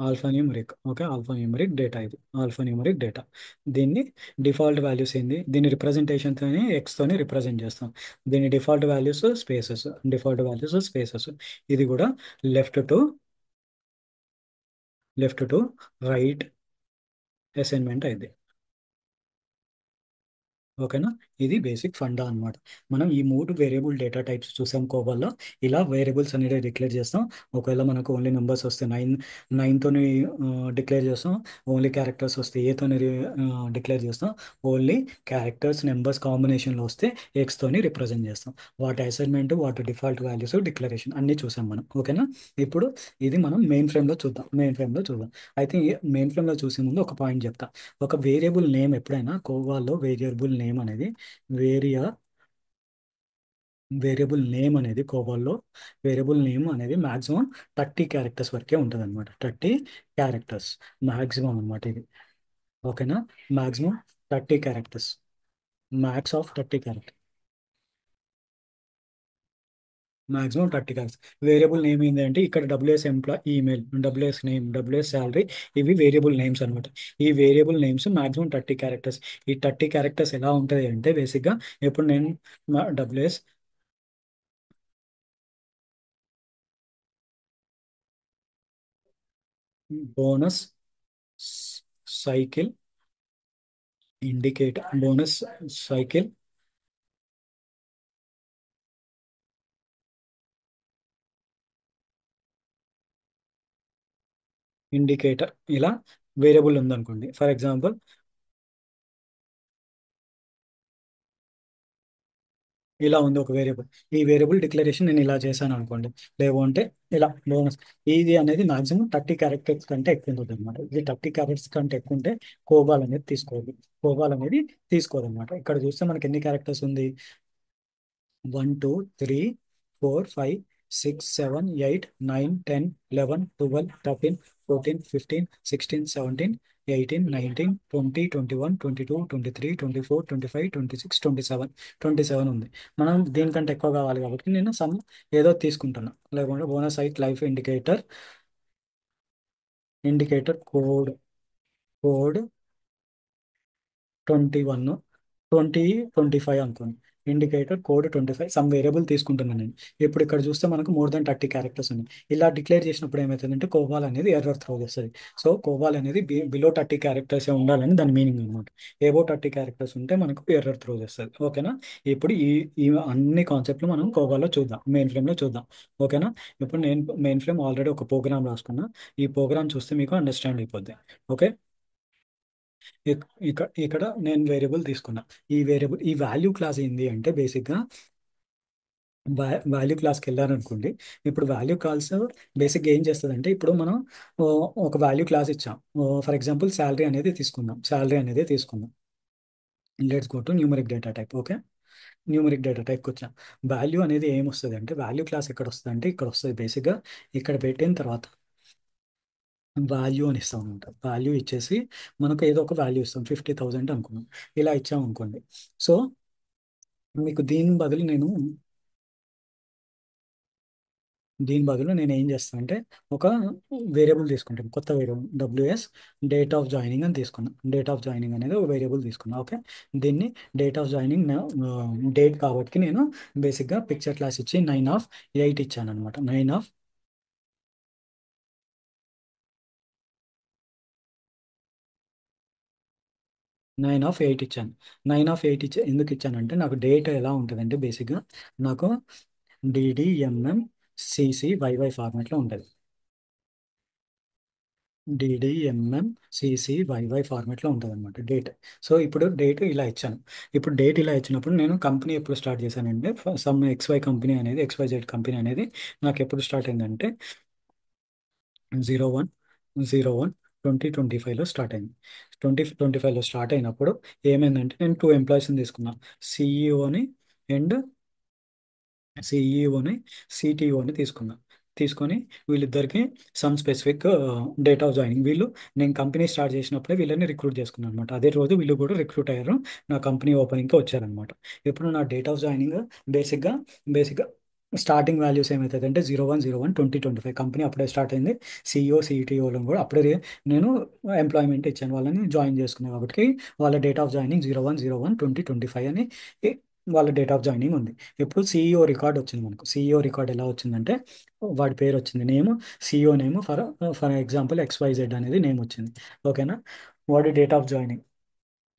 alpha numeric. Okay, alpha numeric data. ఇది ఆల్ఫా న్యూమరిక్ డేటా. దీన్ని డిఫాల్ట్ వాల్యూస్ ఏంది, దీని రిప్రజెంటేషన్తోని ఎక్స్తోని రిప్రజెంట్ చేస్తాం. దీని default values spaces, default values spaces. ఇది కూడా లెఫ్ట్ టు రైట్ అసైన్మెంట్ అయింది. ఓకేనా. ఇది బేసిక్ ఫండా అన్నమాట. మనం ఈ 3 వేరియబుల్ డేటా టైప్స్ చూసాం కోబల్లో. ఇలా వేరియబుల్స్ అనేది డిక్లేర్ చేస్తాం. ఒకవేళ మనకు ఓన్లీ నెంబర్స్ వస్తే నైన్తోని డిక్లేర్ చేస్తాం. ఓన్లీ క్యారెక్టర్స్ వస్తే ఏతోని డిక్లేర్ చేస్తాం. ఓన్లీ క్యారెక్టర్స్ నెంబర్స్ కాంబినేషన్లో వస్తే ఎక్స్తోని రిప్రజెంట్ చేస్తాం. వాటి అసైన్మెంట్, వాటి డిఫాల్ట్ వాల్యూస్, డిక్లరేషన్ అన్నీ చూసాం మనం. ఓకేనా. ఇప్పుడు ఇది మనం మెయిన్ ఫ్రేమ్లో చూద్దాం. అయితే మెయిన్ ఫ్రేమ్లో చూసే ముందు ఒక పాయింట్ చెప్తా. ఒక వేరియబుల్ నేమ్ ఎప్పుడైనా కోవాలో వేరియబుల్ నేమ్ అనేది వేరియా వేరియబుల్ నేమ్ అనేది కోవాల్లో వేరియబుల్ నేమ్ అనేది మాక్సిమం 30 క్యారెక్టర్స్ వరకే ఉంటుంది అనమాట. 30 క్యారెక్టర్స్ మాక్సిమం అనమాట ఇది. ఓకేనా. Maximum 30 characters, max of 30 character, maximum 30 characters. Variable name ఏంటి అంటే ఇక్కడ WS employee email, WS name, WS salary, ఇవి వేరియబుల్ నేమ్స్ అనమాట. ఈ వేరియబుల్ నేమ్స్ మాక్సిమం 30 క్యారెక్టర్స్. ఈ 30 క్యారెక్టర్స్ ఎలా ఉంటుంది అంటే బేసిక్గా ఇప్పుడు నేను WS bonus cycle indicate, bonus cycle indicator ఇలా వేరియబుల్ ఉందనుకోండి. ఫర్ ఎగ్జాంపుల్ ఇలా ఉంది ఒక వేరియబుల్. ఈ వేరియబుల్ డిక్లరేషన్ నేను ఇలా చేశాను అనుకోండి. లేవు అంటే ఇలా బోనస్. ఇది అనేది మాక్సిమం 30 క్యారెక్టర్స్ కంటే ఎక్కువ ఉంటుంది అనమాట. ఇది 30 క్యారెక్టర్స్ కంటే ఎక్కువ ఉంటే కోబాల్ అనేది తీసుకోదు. కోబాల్ అనేది తీసుకోదు అనమాట. ఇక్కడ చూస్తే మనకి ఎన్ని క్యారెక్టర్స్ ఉంది? 1 2 3 4 5 6 7 8 9 10 11 12 13 14 15 16 17 18 19 20 21 22 23 24 25 26 27 ఉంది. మనం దీనికంటే ఎక్కువ కావాలి కాబట్టి నేను సమ్ ఏదో bonus site life indicator code 21 20 25 అనుకోండి. ఇండికేటర్ కోడ్ 25 సమ్ వేరియబుల్ తీసుకుంటున్నాను నేను. ఇప్పుడు ఇక్కడ చూస్తే మనకు మోర్ దెన్ 30 క్యారెక్టర్స్ ఉన్నాయి. ఇలా డిక్లేర్ చేసినప్పుడు ఏమవుతుందంటే కోబాల్ అనేది ఎర్రర్ త్రో చేస్తుంది. సో కోబాల్ అనేది బిలో 30 క్యారెక్టర్స్ ఉండాలని దాని మీనింగ్ అనమాట. ఎబో 30 క్యారెక్టర్స్ ఉంటే మనకు ఎర్రర్ త్రో చేస్తుంది. ఓకేనా? ఇప్పుడు ఈ అన్ని కాన్సెప్ట్లు మనం కోబాలో చూద్దాం, మెయిన్ ఫ్రేమ్లో చూద్దాం. ఓకేనా? ఇప్పుడు నేను మెయిన్ ఫ్రేమ్ ఆల్రెడీ ఒక ప్రోగ్రామ్ రాసుకున్నా. ఈ ప్రోగ్రామ్ చూస్తే మీకు అండర్స్టాండ్ అయిపోద్ది. ఓకే. ఇక్కడ నేను వేరియబుల్ తీసుకున్నా. ఈ వాల్యూ క్లాస్ ఏంది అంటే బేసిక్గా వాల్యూ క్లాస్కి వెళ్ళారనుకోండి. ఇప్పుడు వాల్యూ కాల్స్ బేసిక్గా ఏం చేస్తుందంటే, ఇప్పుడు మనం ఓ, ఒక వాల్యూ క్లాస్ ఇచ్చాం. ఫర్ ఎగ్జాంపుల్ శాలరీ అనేది తీసుకుందాం. Let's go to numeric data type. Okay. Numeric data టైప్కి వచ్చాం. వాల్యూ అనేది ఏమొస్తుంది అంటే, వాల్యూ క్లాస్ ఎక్కడ వస్తుంది అంటే ఇక్కడ వస్తుంది. బేసిక్గా ఇక్కడ పెట్టిన తర్వాత వాల్యూ అని ఇస్తాం అనమాట. వాల్యూ ఇచ్చేసి మనకు ఏదో ఒక వాల్యూ ఇస్తాం. 50,000 అనుకున్నాం. ఇలా ఇచ్చాం అనుకోండి. సో మీకు దీని బదులు నేను ఏం చేస్తాను అంటే ఒక వేరియబుల్ తీసుకుంటాను. కొత్త variable WS date of joining అని తీసుకున్నాను. డేట్ ఆఫ్ జాయినింగ్ అనేది ఒక వేరియబుల్ తీసుకున్నాను. ఓకే. దీన్ని డేట్ ఆఫ్ జాయినింగ్ డేట్ కాబట్టి నేను బేసిక్గా పిక్చర్ క్లాస్ ఇచ్చి 9/8 ఇచ్చాను అనమాట. 9/8 ఇచ్చాను. 9/8 ఎందుకు ఇచ్చానంటే నాకు డేట్ ఎలా ఉంటుందంటే బేసిక్గా నాకు డిడిఎంఎం సిసి వైవై ఫార్మాట్లో ఉంటుంది. డిడిఎంఎం సిసి వైవై ఫార్మాట్లో ఉంటుంది అనమాట డేట్. సో ఇప్పుడు డేట్ ఇలా ఇచ్చాను. ఇప్పుడు డేట్ ఇలా ఇచ్చినప్పుడు నేను కంపెనీ ఎప్పుడు స్టార్ట్ చేశానంటే సమ్ ఎక్స్వైజెడ్ కంపెనీ అనేది నాకు ఎప్పుడు స్టార్ట్ అయిందంటే 01/01/2025లో స్టార్ట్ అయింది. 2025లో స్టార్ట్ అయినప్పుడు ఏమైందంటే నేను 2 ఎంప్లాయీస్ని తీసుకున్నా. సిఈఓని అండ్ సిఈఓని సిటిఓని తీసుకున్నా. తీసుకొని వీళ్ళిద్దరికి some specific date of joining. నేను కంపెనీ స్టార్ట్ చేసినప్పుడే వీళ్ళని రిక్రూట్ చేసుకున్నాను అనమాట. అదే రోజు వీళ్ళు కూడా రిక్రూట్ అయ్యారు. నా కంపెనీ ఓపెనింగ్కి వచ్చారనమాట. ఇప్పుడు నా డేట్ ఆఫ్ జాయినింగ్ బేసిక్గా బేసిక్గా స్టార్టింగ్ వాల్యూస్ ఏమవుతుంది అంటే 01/01/2025 కంపెనీ అప్పుడే స్టార్ట్ అయింది. సిఇఓ సిటీఓలను కూడా అప్పుడే నేను ఎంప్లాయ్మెంట్ ఇచ్చాను. వాళ్ళని జాయిన్ చేసుకున్నాను కాబట్టి వాళ్ళ డేట్ ఆఫ్ జాయినింగ్ 01/01/2025 అని వాళ్ళ డేట్ ఆఫ్ జాయినింగ్ ఉంది. ఇప్పుడు సిఇఓ రికార్డ్ వచ్చింది మనకు. సిఇఓ రికార్డ్ ఎలా వచ్చిందంటే వాడి పేరు వచ్చింది. CEO name for example XYZ అనేది నేమ్ వచ్చింది. ఓకేనా? వాడి డేట్ ఆఫ్ జాయినింగ్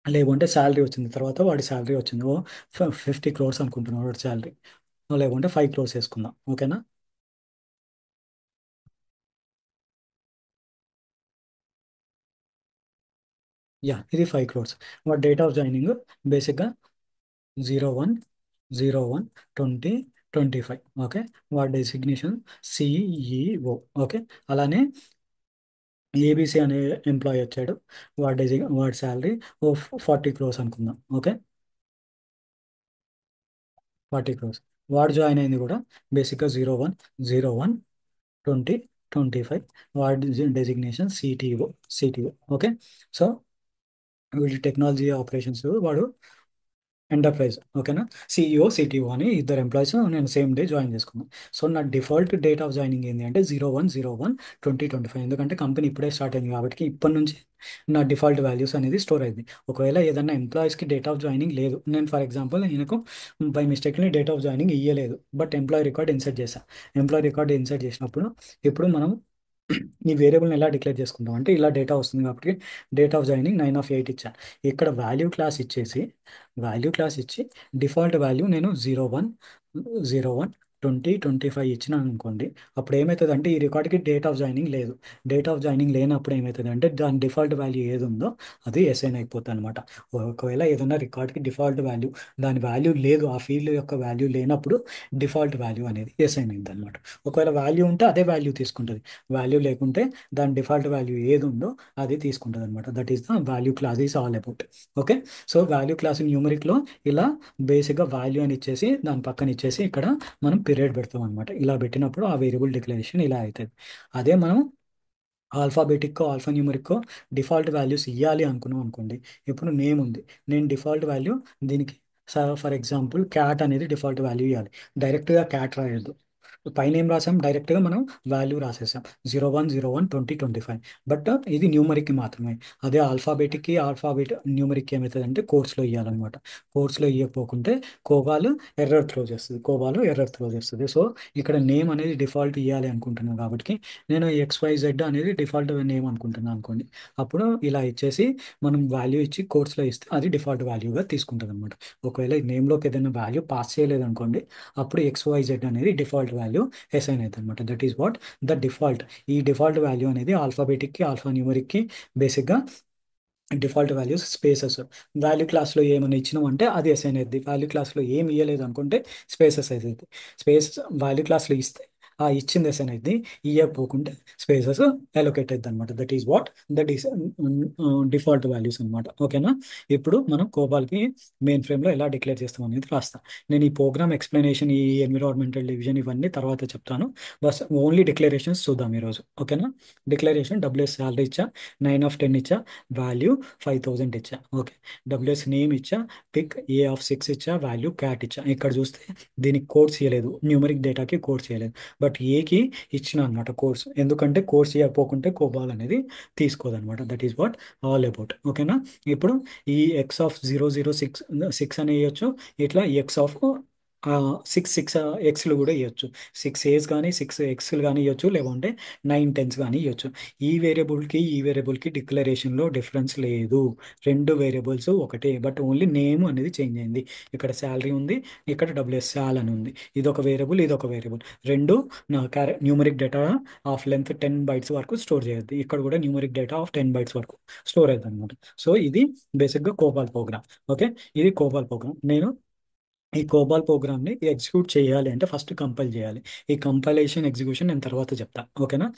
లేకుంటే శాలరీ వచ్చింది. తర్వాత వాడి శాలరీ వచ్చింది. 50 crores అనుకుంటున్నాడు వాడి శాలరీ. లేకుంటే 5 crores వేసుకుందాం. ఓకేనా? యా, ఇది 5 crores. వాడి డేట్ ఆఫ్ జాయినింగ్ బేసిక్గా 01/01/2025. ఓకే. వాడి డెసిగ్నేషన్ సిఈఓ. ఓకే. అలానే ఏబిసి అనే ఎంప్లాయీ వచ్చాడు. వాడి శాలరీ 40 crores అనుకుందాం. ఓకే. 40 crores. వాడు జాయిన్ అయింది కూడా బేసిక్గా 01/01/2025. వాడి డెసిగ్నేషన్ సిటిఓ. ఓకే. సో వీడి టెక్నాలజీ ఆపరేషన్స్ వాడు ఎంటర్ప్రైజ్. ఓకేనా? సిఇఓ సిటిఓ అని ఇద్దరు ఎంప్లాయీస్ నేను సేమ్ డే జాయిన్ చేసుకున్నాను. సో నా డిఫాల్ట్ డేట్ ఆఫ్ జాయినింగ్ ఏంటి అంటే 01/01/2025. ఎందుకంటే కంపెనీ ఇప్పుడే స్టార్ట్ అయింది కాబట్టి ఇప్పటి నుంచి నా డిఫాల్ట్ వాల్యూస్ అనేది స్టోర్ అయింది. ఒకవేళ ఏదైనా ఎంప్లాయీస్కి డేట్ ఆఫ్ జాయినింగ్ లేదు, నేను ఫర్ ఎగ్జాంపుల్ ఈయనకు బై మిస్టేక్లీ డేట్ ఆఫ్ జాయినింగ్ ఇయ్యలేదు, బట్ ఎంప్లాయీ రికార్డ్ ఇన్సర్ట్ చేశాను. ఎంప్లాయీ రికార్డ్ ఇన్సర్ట్ చేసినప్పుడు ఇప్పుడు మనం ఈ వేరియబుల్ని ఎలా డిక్లేర్ చేసుకుంటాం అంటే ఇలా డేటా వస్తుంది కాబట్టి డేట్ ఆఫ్ జాయినింగ్ 9/8 ఇచ్చాను. ఇక్కడ వాల్యూ క్లాస్ ఇచ్చి డిఫాల్ట్ వాల్యూ నేను 01/01 2025 ఇచ్చినాను అనుకోండి. అప్పుడు ఏమవుతుంది అంటే ఈ రికార్డ్కి డేట్ ఆఫ్ జాయినింగ్ లేదు. డేట్ ఆఫ్ జాయినింగ్ లేనప్పుడు ఏమవుతుంది అంటే దాని డిఫాల్ట్ వాల్యూ ఏది ఉందో అది అసైన్ అయిపోతుంది అనమాట. ఒకవేళ ఏదైనా రికార్డ్కి డిఫాల్ట్ వాల్యూ దాని వాల్యూ లేదు, ఆ ఫీల్డ్ యొక్క వాల్యూ లేనప్పుడు డిఫాల్ట్ వాల్యూ అనేది అసైన్ అయింది అనమాట. ఒకవేళ వాల్యూ ఉంటే అదే వాల్యూ తీసుకుంటుంది, వాల్యూ లేకుంటే దాని డిఫాల్ట్ వాల్యూ ఏది ఉందో అది తీసుకుంటుంది అనమాట. That is the value class is all about. Okay. So value class న్యూమరిక్లో ఇలా బేసిక్గా వాల్యూ అని ఇచ్చేసి దాని పక్కన ఇచ్చేసి ఇక్కడ మనం పీరియడ్ పెడతాం అనమాట. ఇలా పెట్టినప్పుడు ఆ వేరియబుల్ డిక్లరేషన్ ఇలా అవుతుంది. అదే మనం ఆల్ఫాబెటిక్కో ఆల్ఫా న్యూమరిక్కో డిఫాల్ట్ వాల్యూస్ ఇవ్వాలి అనుకున్నాం అనుకోండి. ఇప్పుడు నేమ్ ఉంది, నేను డిఫాల్ట్ వాల్యూ దీనికి ఫర్ ఎగ్జాంపుల్ క్యాట్ అనేది డిఫాల్ట్ వాల్యూ ఇవ్వాలి. డైరెక్ట్గా క్యాట్ రాయొద్దు. పైన ఏం రాసాం, డైరెక్ట్గా మనం వాల్యూ రాసేసాం 01012025. బట్ ఇది న్యూమరిక్కి మాత్రమే. అదే న్యూమరిక్ ఏమవుతుంది అంటే కోర్స్లో ఇవ్వాలన్నమాట. కోర్స్లో ఇవ్వకపోకుంటే కోబాలు ఎర్రర్ త్రో చేస్తుంది, సో ఇక్కడ నేమ్ అనేది డిఫాల్ట్ ఇవ్వాలి అనుకుంటున్నాను కాబట్టి నేను XYZ అనేది డిఫాల్ట్ నేమ్ అనుకుంటున్నాను అనుకోండి. అప్పుడు ఇలా ఇచ్చేసి మనం వాల్యూ ఇచ్చి కోర్స్లో ఇస్తే అది డిఫాల్ట్ వాల్యూగా తీసుకుంటుంది అనమాట. ఒకవేళ నేమ్లోకి ఏదైనా వాల్యూ పాస్ చేయలేదు అనుకోండి, అప్పుడు XYZ అనేది డిఫాల్ట్ వాల్యూ అసైన్ అవుతుంది అనమాట. That is what the default. ఈ డిఫాల్ట్ వాల్యూ అనేది ఆల్ఫాబెటిక్కి ఆల్ఫా న్యూమరిక్కి బేసిక్గా డిఫాల్ట్ వాల్యూస్ స్పేసెస్. వాల్యూ క్లాస్లో ఏమైనా ఇచ్చినామంటే అది అసైన్ అవుతుంది. వాల్యూ క్లాస్లో ఏమి ఇవ్వలేదు అనుకుంటే స్పేసెస్ అవుతుంది. స్పేసెస్ వాల్యూ క్లాస్లో ఇస్తే ఆ ఇచ్చింది అసైన్ అవుతుంది, ఇవ్వకపోకుంటే స్పేసెస్ అలొకేట్ అవుతుంది అనమాట. That is what that is default values అనమాట. ఓకేనా. ఇప్పుడు మనం కోబాల్కి మెయిన్ ఫ్రేమ్లో ఎలా డిక్లేర్ చేస్తాం అనేది రాస్తాం. నేను ఈ ప్రోగ్రామ్ ఎక్స్ప్లెనేషన్, ఈ ఎన్విరాన్మెంటల్ డివిజన్ ఇవన్నీ తర్వాత చెప్తాను. బస్ ఓన్లీ డిక్లరేషన్స్ చూద్దాం ఈరోజు. ఓకేనా. డిక్లరేషన్ డబ్ల్యూఎస్ శాలరీ ఇచ్చా, 9/10 ఇచ్చా, వాల్యూ 5000 ఇచ్చా. ఓకే. డబ్ల్యూఎస్ నేమ్ ఇచ్చా, పిక్ A6 ఇచ్చా, వాల్యూ క్యాట్ ఇచ్చా. ఇక్కడ చూస్తే దీనికి కోడ్స్ ఇవ్వలేదు, న్యూమరిక్ డేటాకి కోడ్స్ ఇవ్వలేదు. బట్ ఏకి ఇచ్చిన అనమాట కోర్స్. ఎందుకంటే కోర్స్ ఇవ్వకపోకుంటే కోబాల్ అనేది తీసుకోదన్నమాట. That is what all about. ఓకేనా. ఇప్పుడు ఈ X(006) 6 అని ఇవ్వచ్చు, ఇట్లా X6 కూడా ఇవ్వచ్చు. 6 A's కానీ 6 X'లు కానీ ఇవ్వచ్చు, లేకుంటే 9 10's కానీ ఇవ్వచ్చు. ఈ వేరియబుల్కి డిక్లరేషన్లో డిఫరెన్స్ లేదు. రెండు వేరియబుల్స్ ఒకటే, బట్ ఓన్లీ నేమ్ అనేది చేంజ్ అయింది. ఇక్కడ శాలరీ ఉంది, ఇక్కడ డబ్ల్యూఎస్ శాల్ అని ఉంది. ఇదొక వేరియబుల్, ఇదొక వేరియబుల్. రెండు numeric data of length 10 bytes వరకు స్టోర్ చేయొద్దు. ఇక్కడ కూడా న్యూమరిక్ డేటా ఆఫ్ 10 bytes వరకు స్టోర్ అవుతుంది అనమాట. సో ఇది బేసిక్గా కోబాల్ ప్రోగ్రామ్. ఓకే. ఇది కోబాల్ ప్రోగ్రామ్. నేను ఈ కోబాల్ ప్రోగ్రామ్ని ఎగ్జిక్యూట్ చేయాలి అంటే ఫస్ట్ కంపైల్ చేయాలి. ఈ కంపైలేషన్ ఎగ్జిక్యూషన్ నేను తర్వాత చెప్తా. ఓకేనా.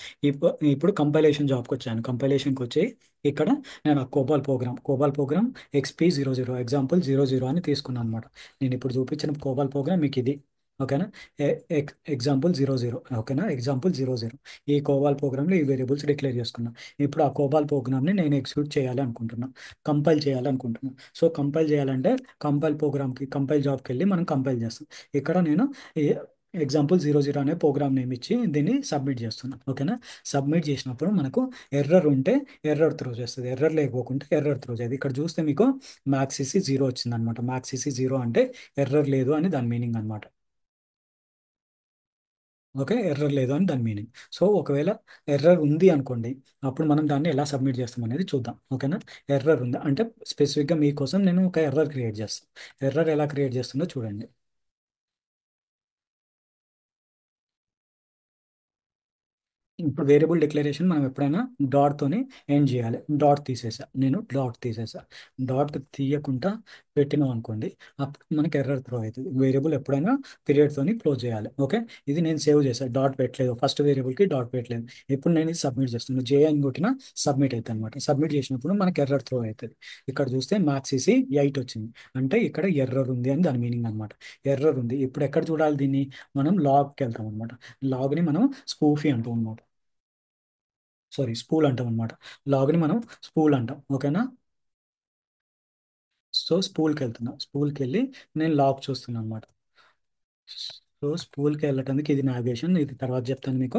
ఇప్పుడు కంపైలేషన్ జాబ్కి వచ్చాను. కంపైలేషన్కి వచ్చి ఇక్కడ నేను ఆ కోబాల్ ప్రోగ్రామ్ XP00 ఎగ్జాంపుల్ 00 అని తీసుకున్నాను అనమాట. నేను ఇప్పుడు చూపించిన కోబాల్ ప్రోగ్రామ్ మీకు ఇది. ఓకేనా. ఎగ్జాంపుల్ 00. ఓకేనా. ఎగ్జాంపుల్ 00. ఈ కోబాల్ ప్రోగ్రామ్లో ఈ వేరియబుల్స్ డిక్లేర్ చేసుకున్నా. ఇప్పుడు ఆ కోబాల్ ప్రోగ్రామ్ని నేను ఎగ్జిక్యూట్ చేయాలి అనుకుంటున్నా, కంపైల్ చేయాలి అనుకుంటున్నా. సో కంపైల్ చేయాలంటే కంపైల్ జాబ్కి వెళ్ళి మనం కంపైల్ చేస్తాం. ఇక్కడ నేను ఎగ్జాంపుల్ 00 అనే ప్రోగ్రామ్ నేమ్ ఇచ్చి దీన్ని సబ్మిట్ చేస్తున్నాను. ఓకేనా. సబ్మిట్ చేసినప్పుడు మనకు ఎర్రర్ ఉంటే ఎర్రర్ త్రో చేస్తుంది, ఎర్రర్ లేకపోకుంటే ఎర్రర్ త్రో చేస్తుంది. ఇక్కడ చూస్తే మీకు మ్యాక్సిసి 0 వచ్చింది అనమాట. మ్యాక్సిసి 0 అంటే ఎర్రర్ లేదు అని దాని మీనింగ్ అనమాట. ఓకే. ఎర్రర్ లేదు అని దాని మీనింగ్. సో ఒకవేళ ఎర్రర్ ఉంది అనుకోండి, అప్పుడు మనం దాన్ని ఎలా సబ్మిట్ చేస్తాం అనేది చూద్దాం. ఓకేనా. ఎర్రర్ ఉంది అంటే స్పెసిఫిక్గా మీకోసం నేను ఒక ఎర్రర్ క్రియేట్ చేస్తాను. ఎర్రర్ ఎలా క్రియేట్ చేస్తుందో చూడండి. ఇప్పుడు వేరియబుల్ డిక్లరేషన్ మనం ఎప్పుడైనా డాట్తోని ఎండ్ చేయాలి. డాట్ తీయకుండా పెట్టినాం అనుకోండి, అప్పుడు మనకి ఎర్రర్ త్రో అవుతుంది. వేరియబుల్ ఎప్పుడైనా పీరియడ్తోని క్లోజ్ చేయాలి. ఓకే. ఇది నేను సేవ్ చేశాను, డాట్ పెట్టలేదు, ఫస్ట్ వేరియబుల్కి డాట్ పెట్టలేదు. ఇప్పుడు నేను ఇది సబ్మిట్ చేస్తున్నాను, జే అని కొట్టిన సబ్మిట్ అవుతుంది అనమాట. సబ్మిట్ చేసినప్పుడు మనకి ఎర్రర్ త్రో అవుతుంది. ఇక్కడ చూస్తే మ్యాక్స్ ఈసీ 8 వచ్చింది, అంటే ఇక్కడ ఎర్రర్ ఉంది అని దాని మీనింగ్ అనమాట. ఎర్రర్ ఉంది. ఇప్పుడు ఎక్కడ చూడాలి దీన్ని, మనం లాగ్కి వెళ్తాం అనమాట. లాగ్ని మనం స్పూఫీ అంటాం అనమాట. సారీ, స్పూల్ అంటాం అనమాట. లాగ్ని మనం స్పూల్ అంటాం. ఓకేనా. సో స్పూల్కి వెళ్తున్నా, స్పూల్కి వెళ్ళి నేను లాగ్ చూస్తున్నాను అనమాట. సో స్పూల్కి వెళ్ళటానికి ఇది నావిగేషన్, ఇది తర్వాత చెప్తాను మీకు.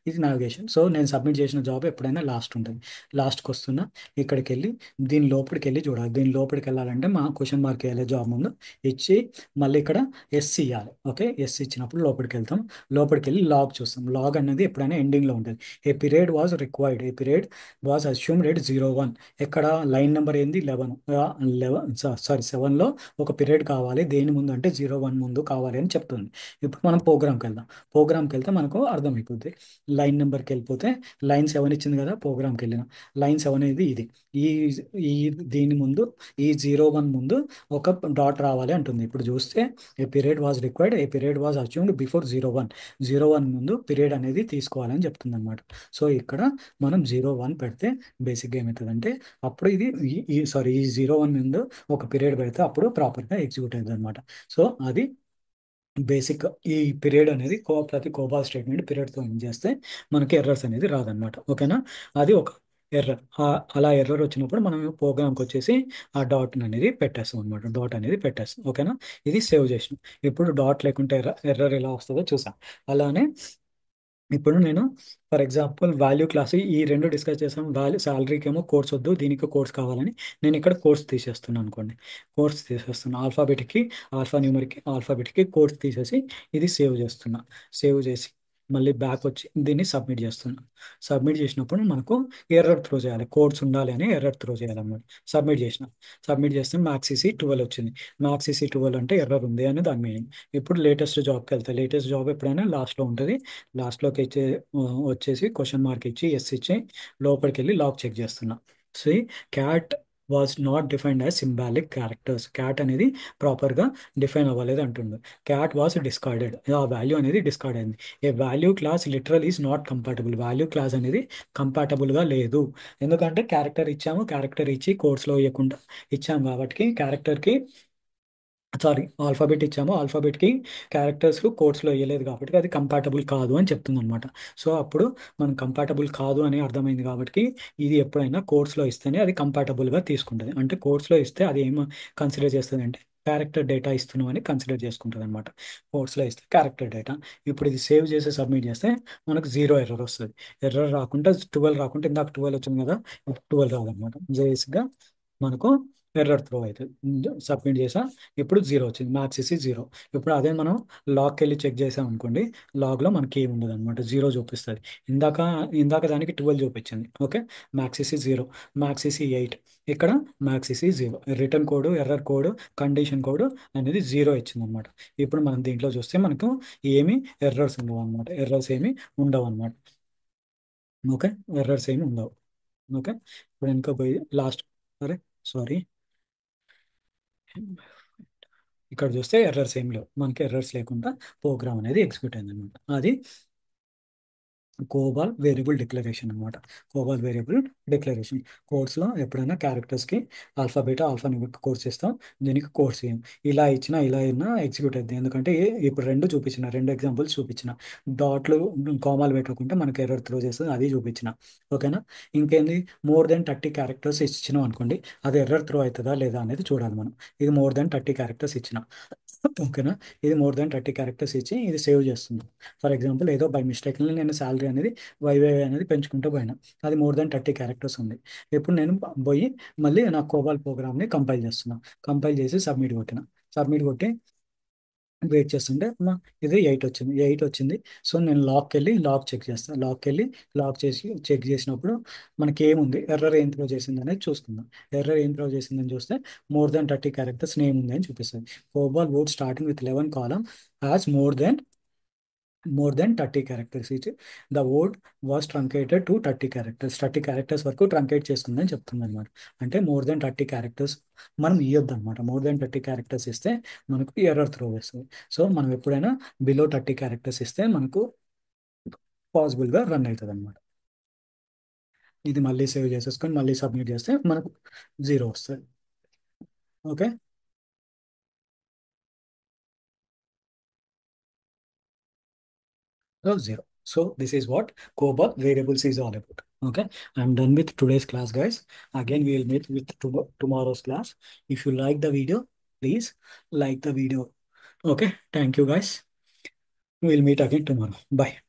ఇది నావిగేషన్. సో నేను సబ్మిట్ చేసిన జాబ్ ఎప్పుడైనా లాస్ట్ ఉంటుంది. లాస్ట్కి వస్తున్నా, ఇక్కడికి వెళ్ళి దీని లోపలికి వెళ్ళి చూడాలి. దీని లోపలికి వెళ్ళాలంటే మా క్వశ్చన్ మార్క్ వేయాలి జాబ్ ముందు ఇచ్చి, మళ్ళీ ఇక్కడ ఎస్ ఇవ్వాలి. ఓకే. ఎస్ ఇచ్చినప్పుడు లోపలికి వెళ్తాం. లోపలికి వెళ్ళి లాగ్ చూస్తాం. లాగ్ అనేది ఎప్పుడైనా ఎండింగ్లో ఉంటుంది. ఏ పీరియడ్ వాజ్ అస్యూమ్డ్ ఎట్ 01. ఎక్కడ లైన్ నెంబర్ ఏంది 11, 11 సారీ 7లో ఒక పీరియడ్ కావాలి. దేని ముందు అంటే 01 ముందు కావాలి అని చెప్తుంది. ఇప్పుడు మనం ప్రోగ్రామ్కి వెళ్దాం. ప్రోగ్రామ్కి వెళ్తే మనకు అర్థమైపోద్ది. లైన్ నెంబర్కి వెళ్ళిపోతే లైన్ 7 ఇచ్చింది కదా, ప్రోగ్రామ్కి వెళ్ళిన లైన్ 7 అనేది ఇది. ఈ ఈ దీని ముందు ఈ 01 ముందు ఒక డాట్ రావాలి అంటుంది. ఇప్పుడు చూస్తే a period was required, a period was assumed before 01. 01 ముందు పీరియడ్ అనేది తీసుకోవాలని చెప్తుంది అనమాట. సో ఇక్కడ మనం 01 పెడితే బేసిక్గా ఏమవుతుందంటే అప్పుడు ఇది ఈ 01 ముందు ఒక పీరియడ్ పెడితే అప్పుడు ప్రాపర్గా ఎగ్జిక్యూట్ అవుతుంది అనమాట. సో అది బేసిక్. ఈ పీరియడ్ అనేది ప్రతి కోబాల్ స్టేట్మెంట్ పీరియడ్తో ఎండ్ చేస్తే మనకి ఎర్రర్స్ అనేది రాదనమాట. ఓకేనా, అది ఒక ఎర్రర్. అలా ఎర్రర్ వచ్చినప్పుడు మనం ప్రోగ్రామ్కి వచ్చేసి ఆ డాట్ అనేది పెట్టేస్తాం అనమాట. డాట్ అనేది పెట్టేస్తాం. ఓకేనా, ఇది సేవ్ చేసినాం. ఇప్పుడు డాట్ లేకుంటే ఎర్రర్ ఎలా వస్తుందో చూసాం. అలానే ఇప్పుడు నేను ఫర్ ఎగ్జాంపుల్ వాల్యూ క్లాస్ ఈ రెండు డిస్కస్ చేసాం. వాల్యూ శాలరీకి ఏమో కోర్స్ వద్దు, దీనికి కోర్స్ కావాలని నేను ఇక్కడ కోర్స్ తీసేస్తున్నాను అనుకోండి. కోర్స్ తీసేస్తున్నా, ఆల్ఫాబెట్కి కోర్స్ తీసేసి ఇది సేవ్ చేస్తున్నా. సేవ్ చేసి మళ్ళీ బ్యాక్ వచ్చి దీన్ని సబ్మిట్ చేస్తున్నా. సబ్మిట్ చేసినప్పుడు మనకు ఎర్రర్ త్రో చేయాలి, కోడ్స్ ఉండాలి అని ఎర్రర్ త్రో చేయాలన్నమాట. సబ్మిట్ చేసిన, సబ్మిట్ చేస్తే మ్యాక్సీసీ 12 వచ్చింది. మ్యాక్సీసీ 12 అంటే ఎర్రర్ ఉంది అని దాని మీనింగ్. ఇప్పుడు లేటెస్ట్ జాబ్కి వెళ్తే లేటెస్ట్ జాబ్ ఎప్పుడైనా లాస్ట్లో ఉంటుంది. లాస్ట్లోకి వచ్చేసి క్వశ్చన్ మార్క్ ఇచ్చి ఎస్ ఇచ్చి లోపలికి వెళ్ళి లాక్ చెక్ చేస్తున్నా. So cat was not defined as symbolic characters. Cat అనేది ప్రాపర్గా డిఫైన్ అవ్వలేదు అంటుండు. క్యాట్ వాజ్ డిస్కార్డెడ్, ఆ వాల్యూ అనేది డిస్కార్డ్ అయింది. A value class literal is not compatible. Value class అనేది కంపాటబుల్గా లేదు. ఎందుకంటే క్యారెక్టర్ ఇచ్చాము, క్యారెక్టర్ ఇచ్చి కోర్స్లో ఇవ్వకుండా ఇచ్చాము కాబట్టి క్యారెక్టర్కి ఆల్ఫాబెట్ ఇచ్చాము, ఆల్ఫాబెట్కి క్యారెక్టర్స్ కోడ్స్లో వేయలేదు కాబట్టి అది కంపాటబుల్ కాదు అని చెప్తుంది అనమాట. సో అప్పుడు మనం కంపాటబుల్ కాదు అని అర్థమైంది కాబట్టి ఇది ఎప్పుడైనా కోడ్స్లో ఇస్తేనే అది కంపాటబుల్గా తీసుకుంటుంది. అంటే కోడ్స్లో ఇస్తే అది ఏం కన్సిడర్ చేస్తుంది అంటే క్యారెక్టర్ డేటా ఇస్తున్నాం అని కన్సిడర్ చేసుకుంటుంది అనమాట. కోడ్స్లో ఇస్తే క్యారెక్టర్ డేటా. ఇప్పుడు ఇది సేవ్ చేసి సబ్మిట్ చేస్తే మనకు 0 ఎర్రర్ వస్తుంది. ఎర్రర్ రాకుండా 12 రాకుండా ఇందాక 12 వచ్చింది కదా, 12 రాదనమాట. బేసిక్గా మనకు ఎర్రర్ త్రో అవుతుంది. సబ్మిట్ చేసా, ఇప్పుడు 0 వచ్చింది, మ్యాథ్స్ ఇసి 0. ఇప్పుడు అదే మనం లాగ్కి వెళ్ళి చెక్ చేసాం అనుకోండి, లాగ్లో మనకి ఏమి ఉండదు అనమాట, 0 చూపిస్తుంది. ఇందాక ఇందాక దానికి 12 చూపించింది. ఓకే, మ్యాథ్స్ ఇసి 0, మ్యాథ్స్ ఇసి 8, ఇక్కడ మ్యాథ్స్ ఇసి 0. Return code, error code, condition code అనేది 0 ఇచ్చింది అనమాట. ఇప్పుడు మనం దీంట్లో చూస్తే మనకు ఏమి ఎర్రర్స్ ఉండవు అనమాట. ఎర్రర్స్ ఏమి ఉండవు అనమాట. ఓకే, ఎర్రర్స్ ఏమి ఉండవు. ఓకే, ఇప్పుడు ఇంకా పోయి లాస్ట్, సరే సారీ, ఇక్కడ చూస్తే ఎర్రర్స్ ఏం లేవు. మనకి ఎర్రర్స్ లేకుండా ప్రోగ్రామ్ అనేది ఎగ్జిక్యూట్ అయింది అనమాట. అది కోబాల్ వేరియబుల్ డిక్లరేషన్ అనమాట. కోబాల్ వేరియబుల్ డిక్లరేషన్ కోర్స్లో ఎప్పుడైనా క్యారెక్టర్స్కి ఆల్ఫాన్యూమరిక్ కోర్స్ ఇస్తాం, దీనికి కోర్స్ ఏం ఇలా ఇచ్చినా ఇలా అయినా ఎగ్జిక్యూట్ అవుతుంది. ఎందుకంటే ఇప్పుడు రెండు ఎగ్జాంపుల్స్ చూపించిన. డాట్లు కామాలు పెట్టకుంటే మనకి ఎర్రర్ త్రో చేస్తుంది, అది చూపించిన. ఓకేనా, ఇంకేంది మోర్ దెన్ 30 క్యారెక్టర్స్ ఇచ్చినాం అనుకోండి, అది ఎర్రర్ త్రో అవుతుందా లేదా అనేది చూడాలి మనం. ఇది మోర్ దెన్ 30 క్యారెక్టర్స్ ఇచ్చిన. ఓకేనా, ఇది మోర్ దెన్ 30 క్యారెక్టర్స్ ఇచ్చి ఇది సేవ్ చేస్తుంది. ఫర్ ఎగ్జాంపుల్ ఏదో బై మిస్టేక్ నేను శాలరీ అనేది వైవై అనేది పెంచుకుంటూ పోయినా, అది మోర్ దెన్ 30 క్యారెక్టర్స్ ఉంది. ఇప్పుడు నేను పోయి మళ్ళీ నా కోబాల్ ప్రోగ్రామ్ని కంపైల్ చేస్తున్నా. కంపైల్ చేసి సబ్మిట్ కొట్టిన. సబ్మిట్ కొట్టి వెయిట్ చేస్తుంటే ఇది 8 వచ్చింది. సో నేను లాక్కి వెళ్ళి లాక్ చెక్ చేస్తాను. లాక్కి వెళ్ళి లాక్ చేసి చెక్ చేసినప్పుడు మనకి ఏముంది, ఎర్రర్ ఏం త్రో చేసింది అనేది చూసుకుందాం. ఎర్రర్ ఏం త్రో చేసిందని చూస్తే మోర్ దెన్ 30 క్యారెక్టర్స్ నేమ్ ఉంది అని చూపిస్తుంది. COBOL word starting with 11 column has more than 30 characters ఇచ్చి the word was truncated to 30 characters. 30 characters వరకు ట్రంకేట్ చేసుకుందని చెప్తుంది అనమాట. అంటే మోర్ దెన్ 30 క్యారెక్టర్స్ మనం ఇవ్వద్దు అనమాట. మోర్ దెన్ 30 క్యారెక్టర్స్ ఇస్తే మనకు ఎర్రర్ త్రో వేస్తుంది. సో మనం ఎప్పుడైనా బిలో 30 క్యారెక్టర్స్ ఇస్తే మనకు పాసిబుల్గా రన్ అవుతుంది అనమాట. ఇది మళ్ళీ సేవ్ చేసేసుకొని మళ్ళీ సబ్మిట్ చేస్తే మనకు 0 వస్తుంది. Okay, so 0. So this is what COBOL variables is all about. Okay, I'm done with today's class, guys. Again, we will meet with tomorrow's class. If you like the video, please like the video. Okay, thank you, guys. We'll meet again tomorrow. Bye.